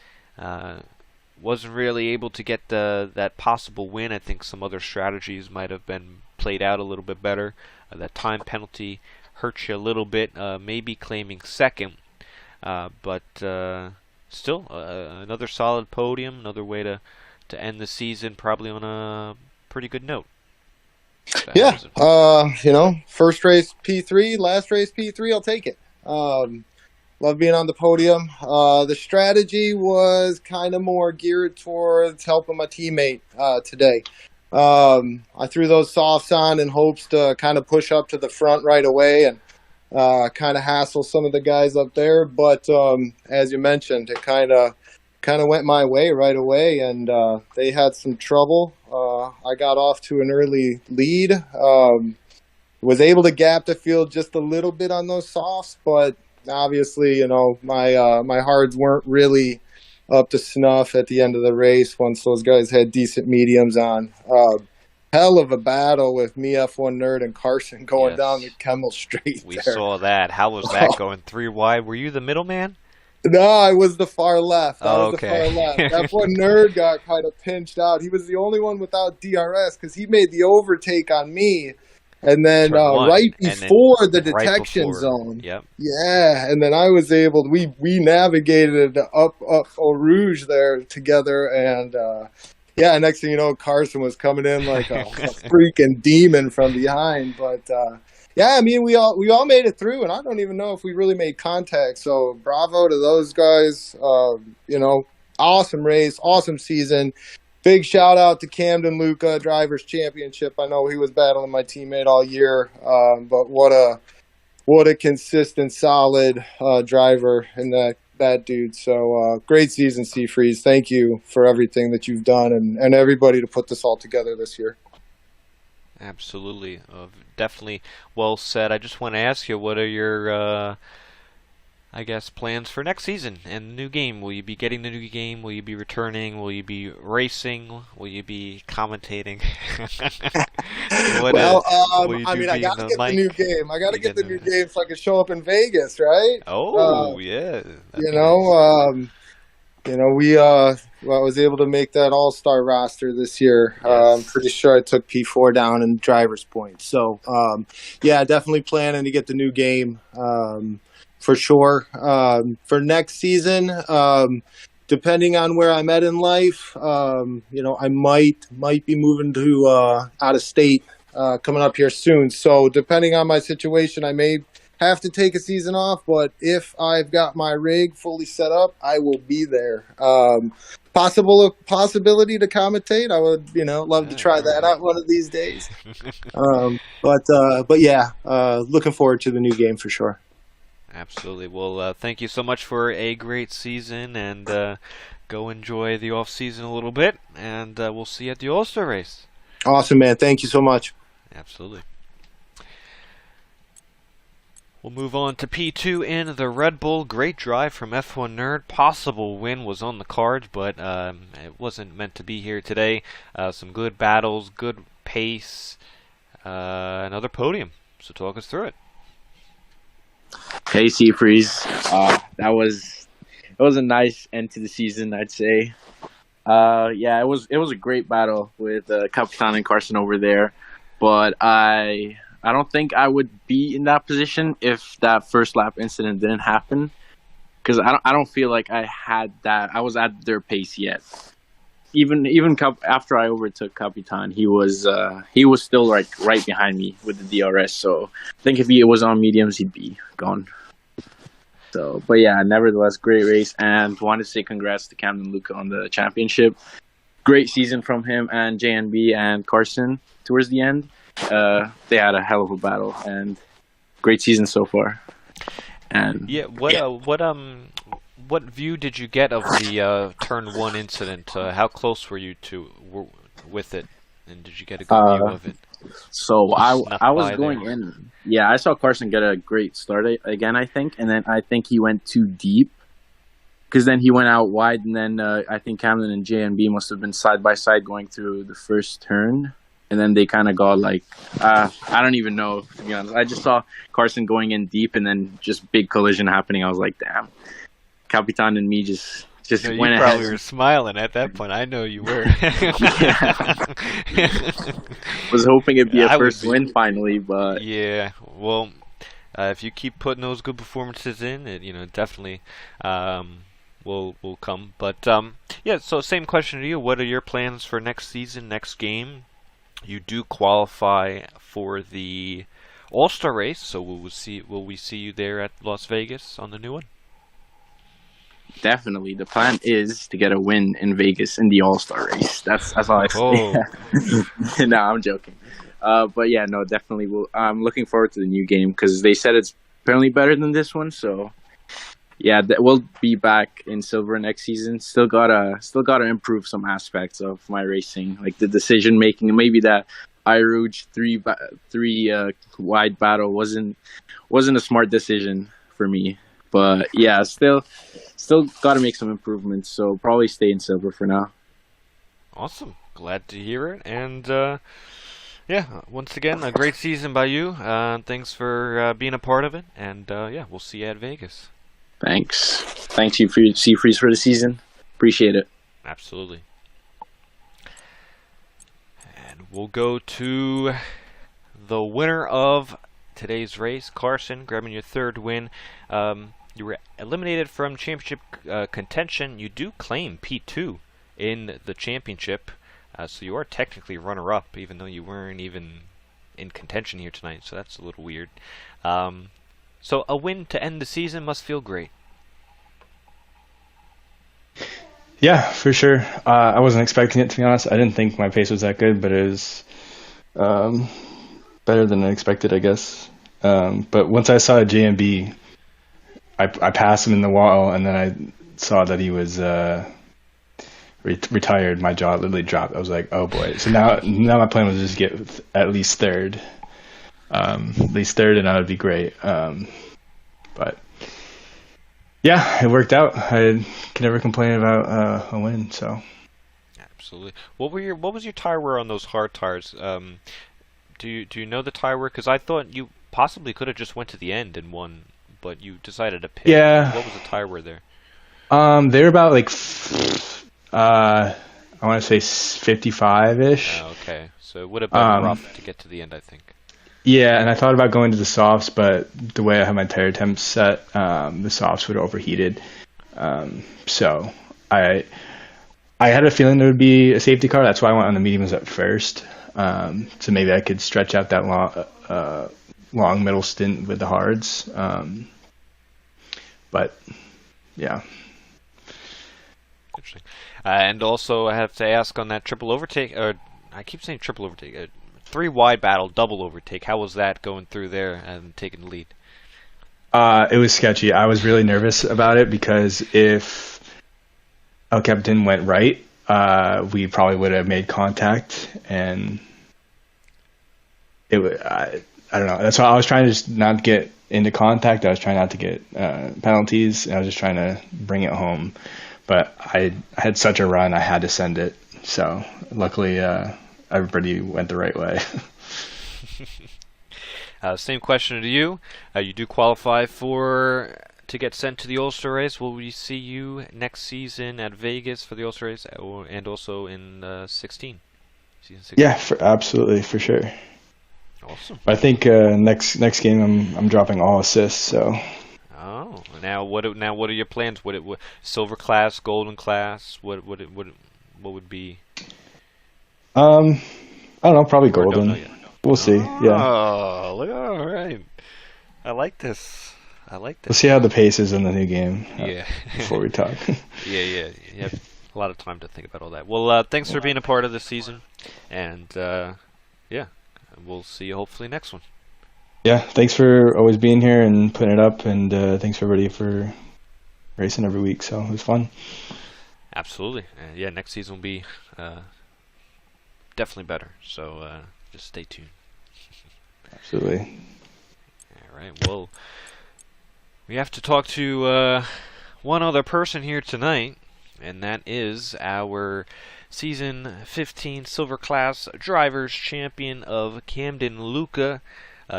Speaker 1: Wasn't really able to get that possible win. I think some other strategies might have been played out a little bit better. That time penalty hurt you a little bit. Maybe claiming second, but still another solid podium. Another way to end the season, probably on a pretty good note.
Speaker 2: Yeah, first race P3, last race P3. I'll take it. Love being on the podium. The strategy was kind of more geared towards helping my teammate today. I threw those softs on in hopes to kind of push up to the front right away and kind of hassle some of the guys up there. But as you mentioned, it kind of went my way right away, and they had some trouble. I got off to an early lead. Was able to gap the field just a little bit on those softs, but obviously, my hards weren't really up to snuff at the end of the race once those guys had decent mediums on. Hell of a battle with me, F1 Nerd, and Carson going down the Kemmel Straight.
Speaker 1: We saw that. How was that going 3 wide? Were you the middleman?
Speaker 2: No, I was the far left.
Speaker 1: Okay.
Speaker 2: The far left. That one Nerd got kind of pinched out. He was the only one without DRS because he made the overtake on me. And then right before the detection zone.
Speaker 1: Yep.
Speaker 2: Yeah, and then I was able to, we navigated up Eau Rouge there together, and next thing you know, Carson was coming in like a freaking demon from behind. But I mean, we all made it through, and I don't even know if we really made contact. So bravo to those guys. Awesome race, awesome season. Big shout out to Camden Luca, Drivers Championship. I know he was battling my teammate all year, but what a consistent, solid driver in that dude. So great season, Seafreeze. Thank you for everything that you've done and everybody to put this all together this year.
Speaker 1: Absolutely. Definitely well said. I just want to ask you, what are your plans for next season and the new game? Will you be getting the new game? Will you be returning? Will you be racing? Will you be commentating? I
Speaker 2: gotta get the new game. I gotta get the new game so I can show up in Vegas, right?
Speaker 1: Oh, yeah.
Speaker 2: I was able to make that all-star roster this year.
Speaker 1: Yes.
Speaker 2: I'm pretty sure I took P4 down in driver's points. So, definitely planning to get the new game. For sure. For next season, depending on where I'm at in life, I might be moving to out of state coming up here soon. So depending on my situation, I may have to take a season off. But if I've got my rig fully set up, I will be there. Possibility to commentate. I would, love to try that out one of these days. Looking forward to the new game for sure.
Speaker 1: Absolutely. Well, thank you so much for a great season, and go enjoy the off season a little bit, and we'll see you at the All-Star race.
Speaker 2: Awesome, man. Thank you so much.
Speaker 1: Absolutely. We'll move on to P2 in the Red Bull. Great drive from F1 Nerd. Possible win was on the cards, but it wasn't meant to be here today. Some good battles, good pace, another podium. So talk us through it.
Speaker 3: Hey, Seafreeze. That was a nice end to the season, I'd say. It was a great battle with Capitan and Carson over there, but I don't think I would be in that position if that first lap incident didn't happen, because I don't feel like I was at their pace yet. Even after I overtook Capitan, he was still right behind me with the DRS. So I think if he was on mediums, he'd be gone. So, but yeah, nevertheless, great race, and wanted to say congrats to Camden Luca on the championship. Great season from him and JNB and Carson towards the end. They had a hell of a battle, and great season so far. And
Speaker 1: what view did you get of the turn 1 incident? How close were you with it, and did you get a good view of it?
Speaker 3: So
Speaker 1: Snuck
Speaker 3: I was
Speaker 1: by
Speaker 3: going
Speaker 1: there.
Speaker 3: in. Yeah, I saw Carson get a great start again, I think, and then I think he went too deep because then he went out wide, and then I think Camden and JNB must have been side by side going through the first turn, and then they kind of got like I don't even know, to be honest. I just saw Carson going in deep, and then just big collision happening. I was like, damn, Capitan and me just
Speaker 1: No, you
Speaker 3: went
Speaker 1: probably
Speaker 3: ahead.
Speaker 1: were smiling at that point. I know you were.
Speaker 3: Yeah, was hoping it'd be a
Speaker 1: I would
Speaker 3: first
Speaker 1: be.
Speaker 3: win finally, but
Speaker 1: Yeah. Well, if you keep putting those good performances in, it definitely um, will come. But yeah. So same question to you. What are your plans for next season, next game? You do qualify for the All-Star race, so will we see you there at Las Vegas on the new one?
Speaker 3: definitely the plan is to get a win in Vegas in the All Star race. That's all I
Speaker 1: Oh,
Speaker 3: say. No, I'm joking. But yeah, no, definitely. I'm looking forward to the new game because they said it's apparently better than this one. So yeah, we'll be back in silver next season. Still gotta improve some aspects of my racing, like the decision making. Maybe that iRouge three wide battle wasn't a smart decision for me. But yeah, still got to make some improvements. So probably stay in silver for now.
Speaker 1: awesome. Glad to hear it. And yeah, once again, a great season by you. Thanks for being a part of it. And yeah, we'll see you at Vegas.
Speaker 3: Thanks you for Seafreeze for the season. Appreciate it.
Speaker 1: Absolutely. And we'll go to the winner of today's race, Carson, grabbing your third win. You were eliminated from championship contention. You do claim P2 in the championship, so you are technically runner-up, even though you weren't even in contention here tonight. So that's a little weird. So a win to end the season must feel great.
Speaker 4: Yeah, for sure. I wasn't expecting it, to be honest. I didn't think my pace was that good, but it was um, better than I expected, I guess. But once I saw JMB, I passed him in the wall, and then I saw that he was retired. My jaw literally dropped. I was like, "Oh boy!" So now my plan was just get at least third, and that would be great. But yeah, it worked out. I can never complain about a win. So
Speaker 1: Absolutely. What was your tire wear on those hard tires? Do you know the tire wear? Because I thought you possibly could have just went to the end and won, but you decided to pit.
Speaker 4: yeah,
Speaker 1: What was the tire wear there?
Speaker 4: they're about like I want to say 55 ish.
Speaker 1: Oh, okay, so it would have been rough to get to the end, I think.
Speaker 4: Yeah, and I thought about going to the softs, but the way I have my tire temps set, the softs would have overheated. So I had a feeling there would be a safety car. That's why I went on the mediums at first. So maybe I could stretch out that long middle stint with the hards. But yeah.
Speaker 1: Interesting. And also, I have to ask on that triple overtake. Or I keep saying triple overtake. Three wide battle, double overtake. How was that going through there and taking the lead?
Speaker 4: It was sketchy. I was really nervous about it because if El Capitan went right, we probably would have made contact, and it would. I don't know. That's why I was trying to just not get into contact. I was trying not to get penalties. And I was just trying to bring it home. But I had such a run, I had to send it. So luckily, everybody went the right way.
Speaker 1: Same question to you. You do qualify to get sent to the All-Star race. Will we see you next season at Vegas for the All-Star race, and also in season 16?
Speaker 4: Yeah, absolutely, for sure.
Speaker 1: Awesome.
Speaker 4: I think next game I'm dropping all assists. So.
Speaker 1: Oh, now what are your plans? What silver class, golden class? What would be?
Speaker 4: I don't know, probably
Speaker 1: Or don't know
Speaker 4: golden.
Speaker 1: yet.
Speaker 4: We'll see. Yeah,
Speaker 1: Oh, look! All right. I like this.
Speaker 4: we'll see how the pace is in the new game
Speaker 1: Yeah.
Speaker 4: before we talk.
Speaker 1: Yeah. You have a lot of time to think about all that. Well, thanks for being a part of this season, and yeah, we'll see you hopefully next one.
Speaker 4: Yeah, thanks for always being here and putting it up, and thanks everybody for racing every week. So it was fun.
Speaker 1: Absolutely. Yeah, next season will be definitely better. So just stay tuned.
Speaker 4: Absolutely.
Speaker 1: All right. Well, we have to talk to one other person here tonight, and that is our Season 15 Silver Class Drivers Champion of Camden, Luca.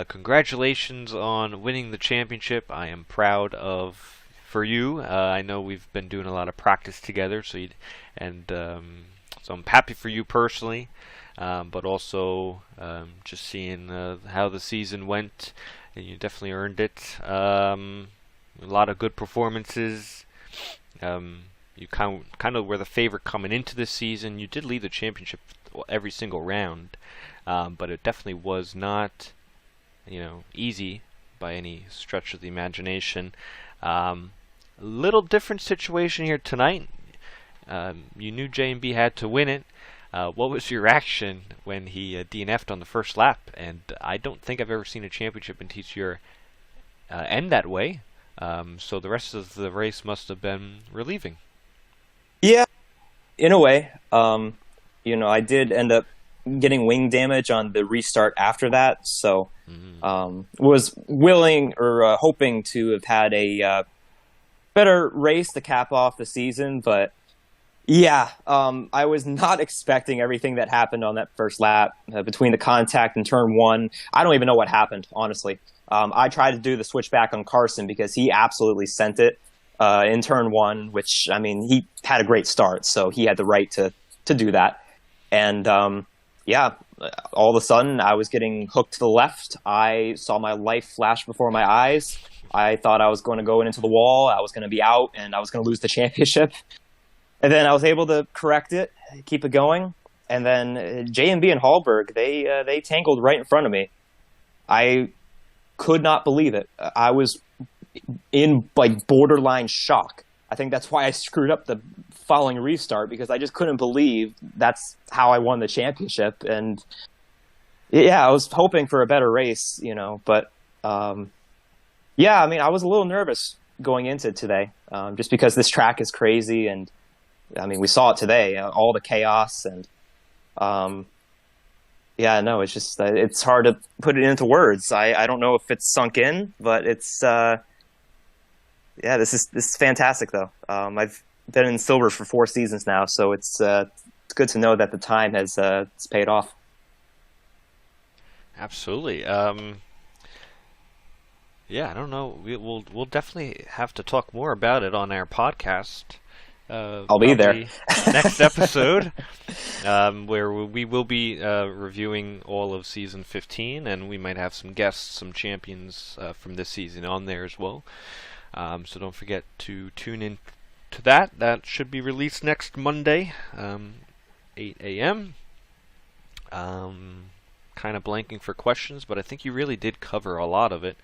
Speaker 1: Congratulations on winning the championship. I am proud for you. I know we've been doing a lot of practice together, so I'm happy for you personally, but also just seeing how the season went, and you definitely earned it. A lot of good performances. You kind of were the favorite coming into this season. You did lead the championship every single round, but it definitely was not, easy by any stretch of the imagination. Little different situation here tonight. You knew J&B had to win it. What was your reaction when he DNF'd on the first lap? And I don't think I've ever seen a championship in TCR end that way. So the rest of the race must have been relieving.
Speaker 5: Yeah, in a way. I did end up getting wing damage on the restart after that, so was willing or hoping to have had a better race to cap off the season, but yeah, I was not expecting everything that happened on that first lap between the contact and turn one. I don't even know what happened, honestly. I tried to do the switchback on Carson because he absolutely sent it in turn one, which, he had a great start, so he had the right to do that. And, all of a sudden, I was getting hooked to the left. I saw my life flash before my eyes. I thought I was going to go into the wall, I was going to be out, and I was going to lose the championship. And then I was able to correct it, keep it going. And then J&B and Hallberg, they tangled right in front of me. I could not believe it. I was in borderline shock. I think that's why I screwed up the following restart, because I just couldn't believe that's how I won the championship. And yeah, I was hoping for a better race, but I was a little nervous going into today, just because this track is crazy. And we saw it today, all the chaos, and it's just it's hard to put it into words. I don't know if it's sunk in, but it's this is fantastic though. I've been in silver for 4 seasons now, so it's good to know that the time has it's paid off.
Speaker 1: Absolutely. I don't know. We'll definitely have to talk more about it on our podcast.
Speaker 5: I'll be there.
Speaker 1: Next episode, where we will be reviewing all of season 15, and we might have some guests, some champions from this season on there as well. So don't forget to tune in to that. That should be released next Monday, 8 a.m. Kind of blanking for questions, but I think you really did cover a lot of it.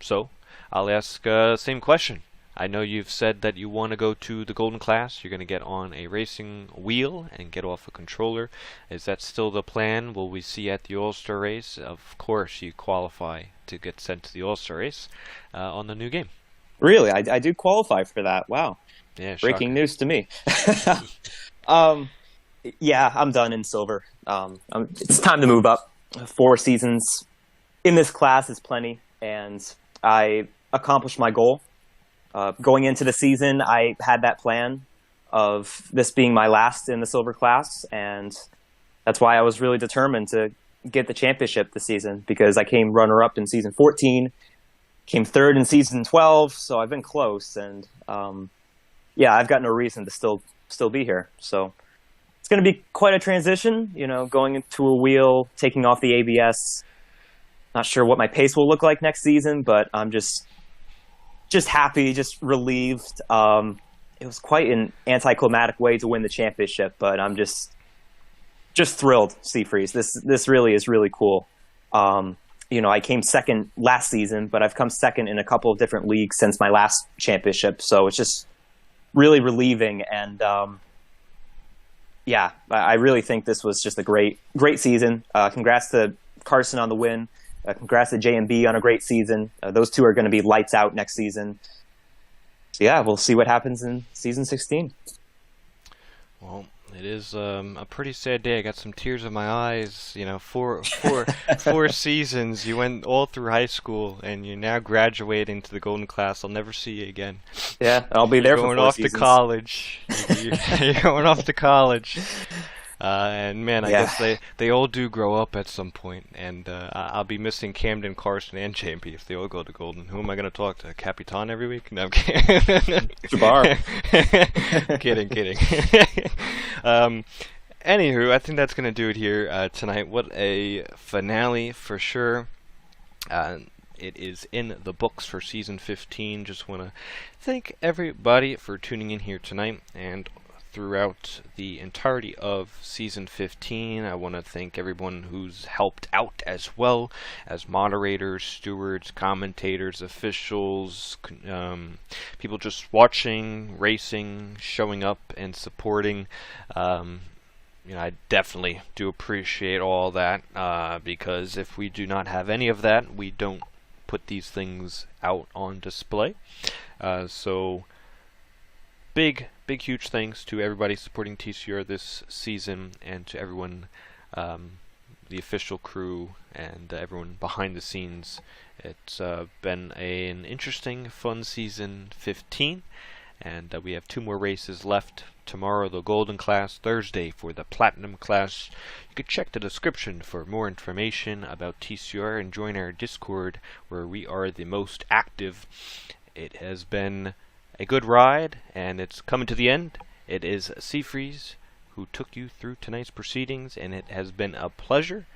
Speaker 1: So I'll ask same question. I know you've said that you want to go to the Golden Class. You're going to get on a racing wheel and get off a controller. Is that still the plan? Will we see you at the All-Star race? Of course, you qualify to get sent to the All-Star race on the new game.
Speaker 5: Really? I do qualify for that. Wow.
Speaker 1: Yeah,
Speaker 5: breaking news to me. Yeah, I'm done in silver. It's time to move up. 4 seasons in this class is plenty, and I accomplished my goal. Going into the season, I had that plan of this being my last in the silver class, and that's why I was really determined to get the championship this season, because I came runner-up in season 14, came 3rd in season 12, so I've been close, and I've got no reason to still be here. So it's going to be quite a transition, going into a wheel, taking off the ABS. Not sure what my pace will look like next season, but I'm just happy, just relieved. It was quite an anticlimactic way to win the championship, but I'm just thrilled, Seafreeze. This really is really cool. I came second last season, but I've come second in a couple of different leagues since my last championship, so it's just really relieving. And I really think this was just a great season. Congrats to Carson on the win. Congrats to J&B on a great season. Those two are going to be lights out next season. So we'll see what happens in season 16.
Speaker 1: Well, It is a pretty sad day. I got some tears in my eyes. You know, four seasons. You went all through high school, and you're now graduating to the golden class. I'll never see you again.
Speaker 5: Yeah, I'll be there
Speaker 1: You're
Speaker 5: for
Speaker 1: going
Speaker 5: 4
Speaker 1: off
Speaker 5: seasons.
Speaker 1: to college. You're going off to college. And man, I
Speaker 5: Yeah.
Speaker 1: guess they all do grow up at some point, and I'll be missing Camden, Carson, and Champy if they all go to Golden. Who am I going to talk to? Capitan every week? No, I'm kidding.
Speaker 5: Jabbar.
Speaker 1: Kidding. Anywho, I think that's going to do it here tonight. What a finale for sure. It is in the books for season 15. Just want to thank everybody for tuning in here tonight and throughout the entirety of season 15. I want to thank everyone who's helped out as well as moderators, stewards, commentators, officials, people just watching, racing, showing up and supporting. I definitely do appreciate all that because if we do not have any of that, we don't put these things out on display. So big, huge thanks to everybody supporting TCR this season and to everyone, the official crew and everyone behind the scenes. It's been an interesting, fun season 15, and we have 2 more races left. Tomorrow the Golden Class, Thursday for the Platinum Class. You can check the description for more information about TCR and join our Discord where we are the most active. It has been a good ride, and it's coming to the end. It is Seafreeze who took you through tonight's proceedings, and it has been a pleasure.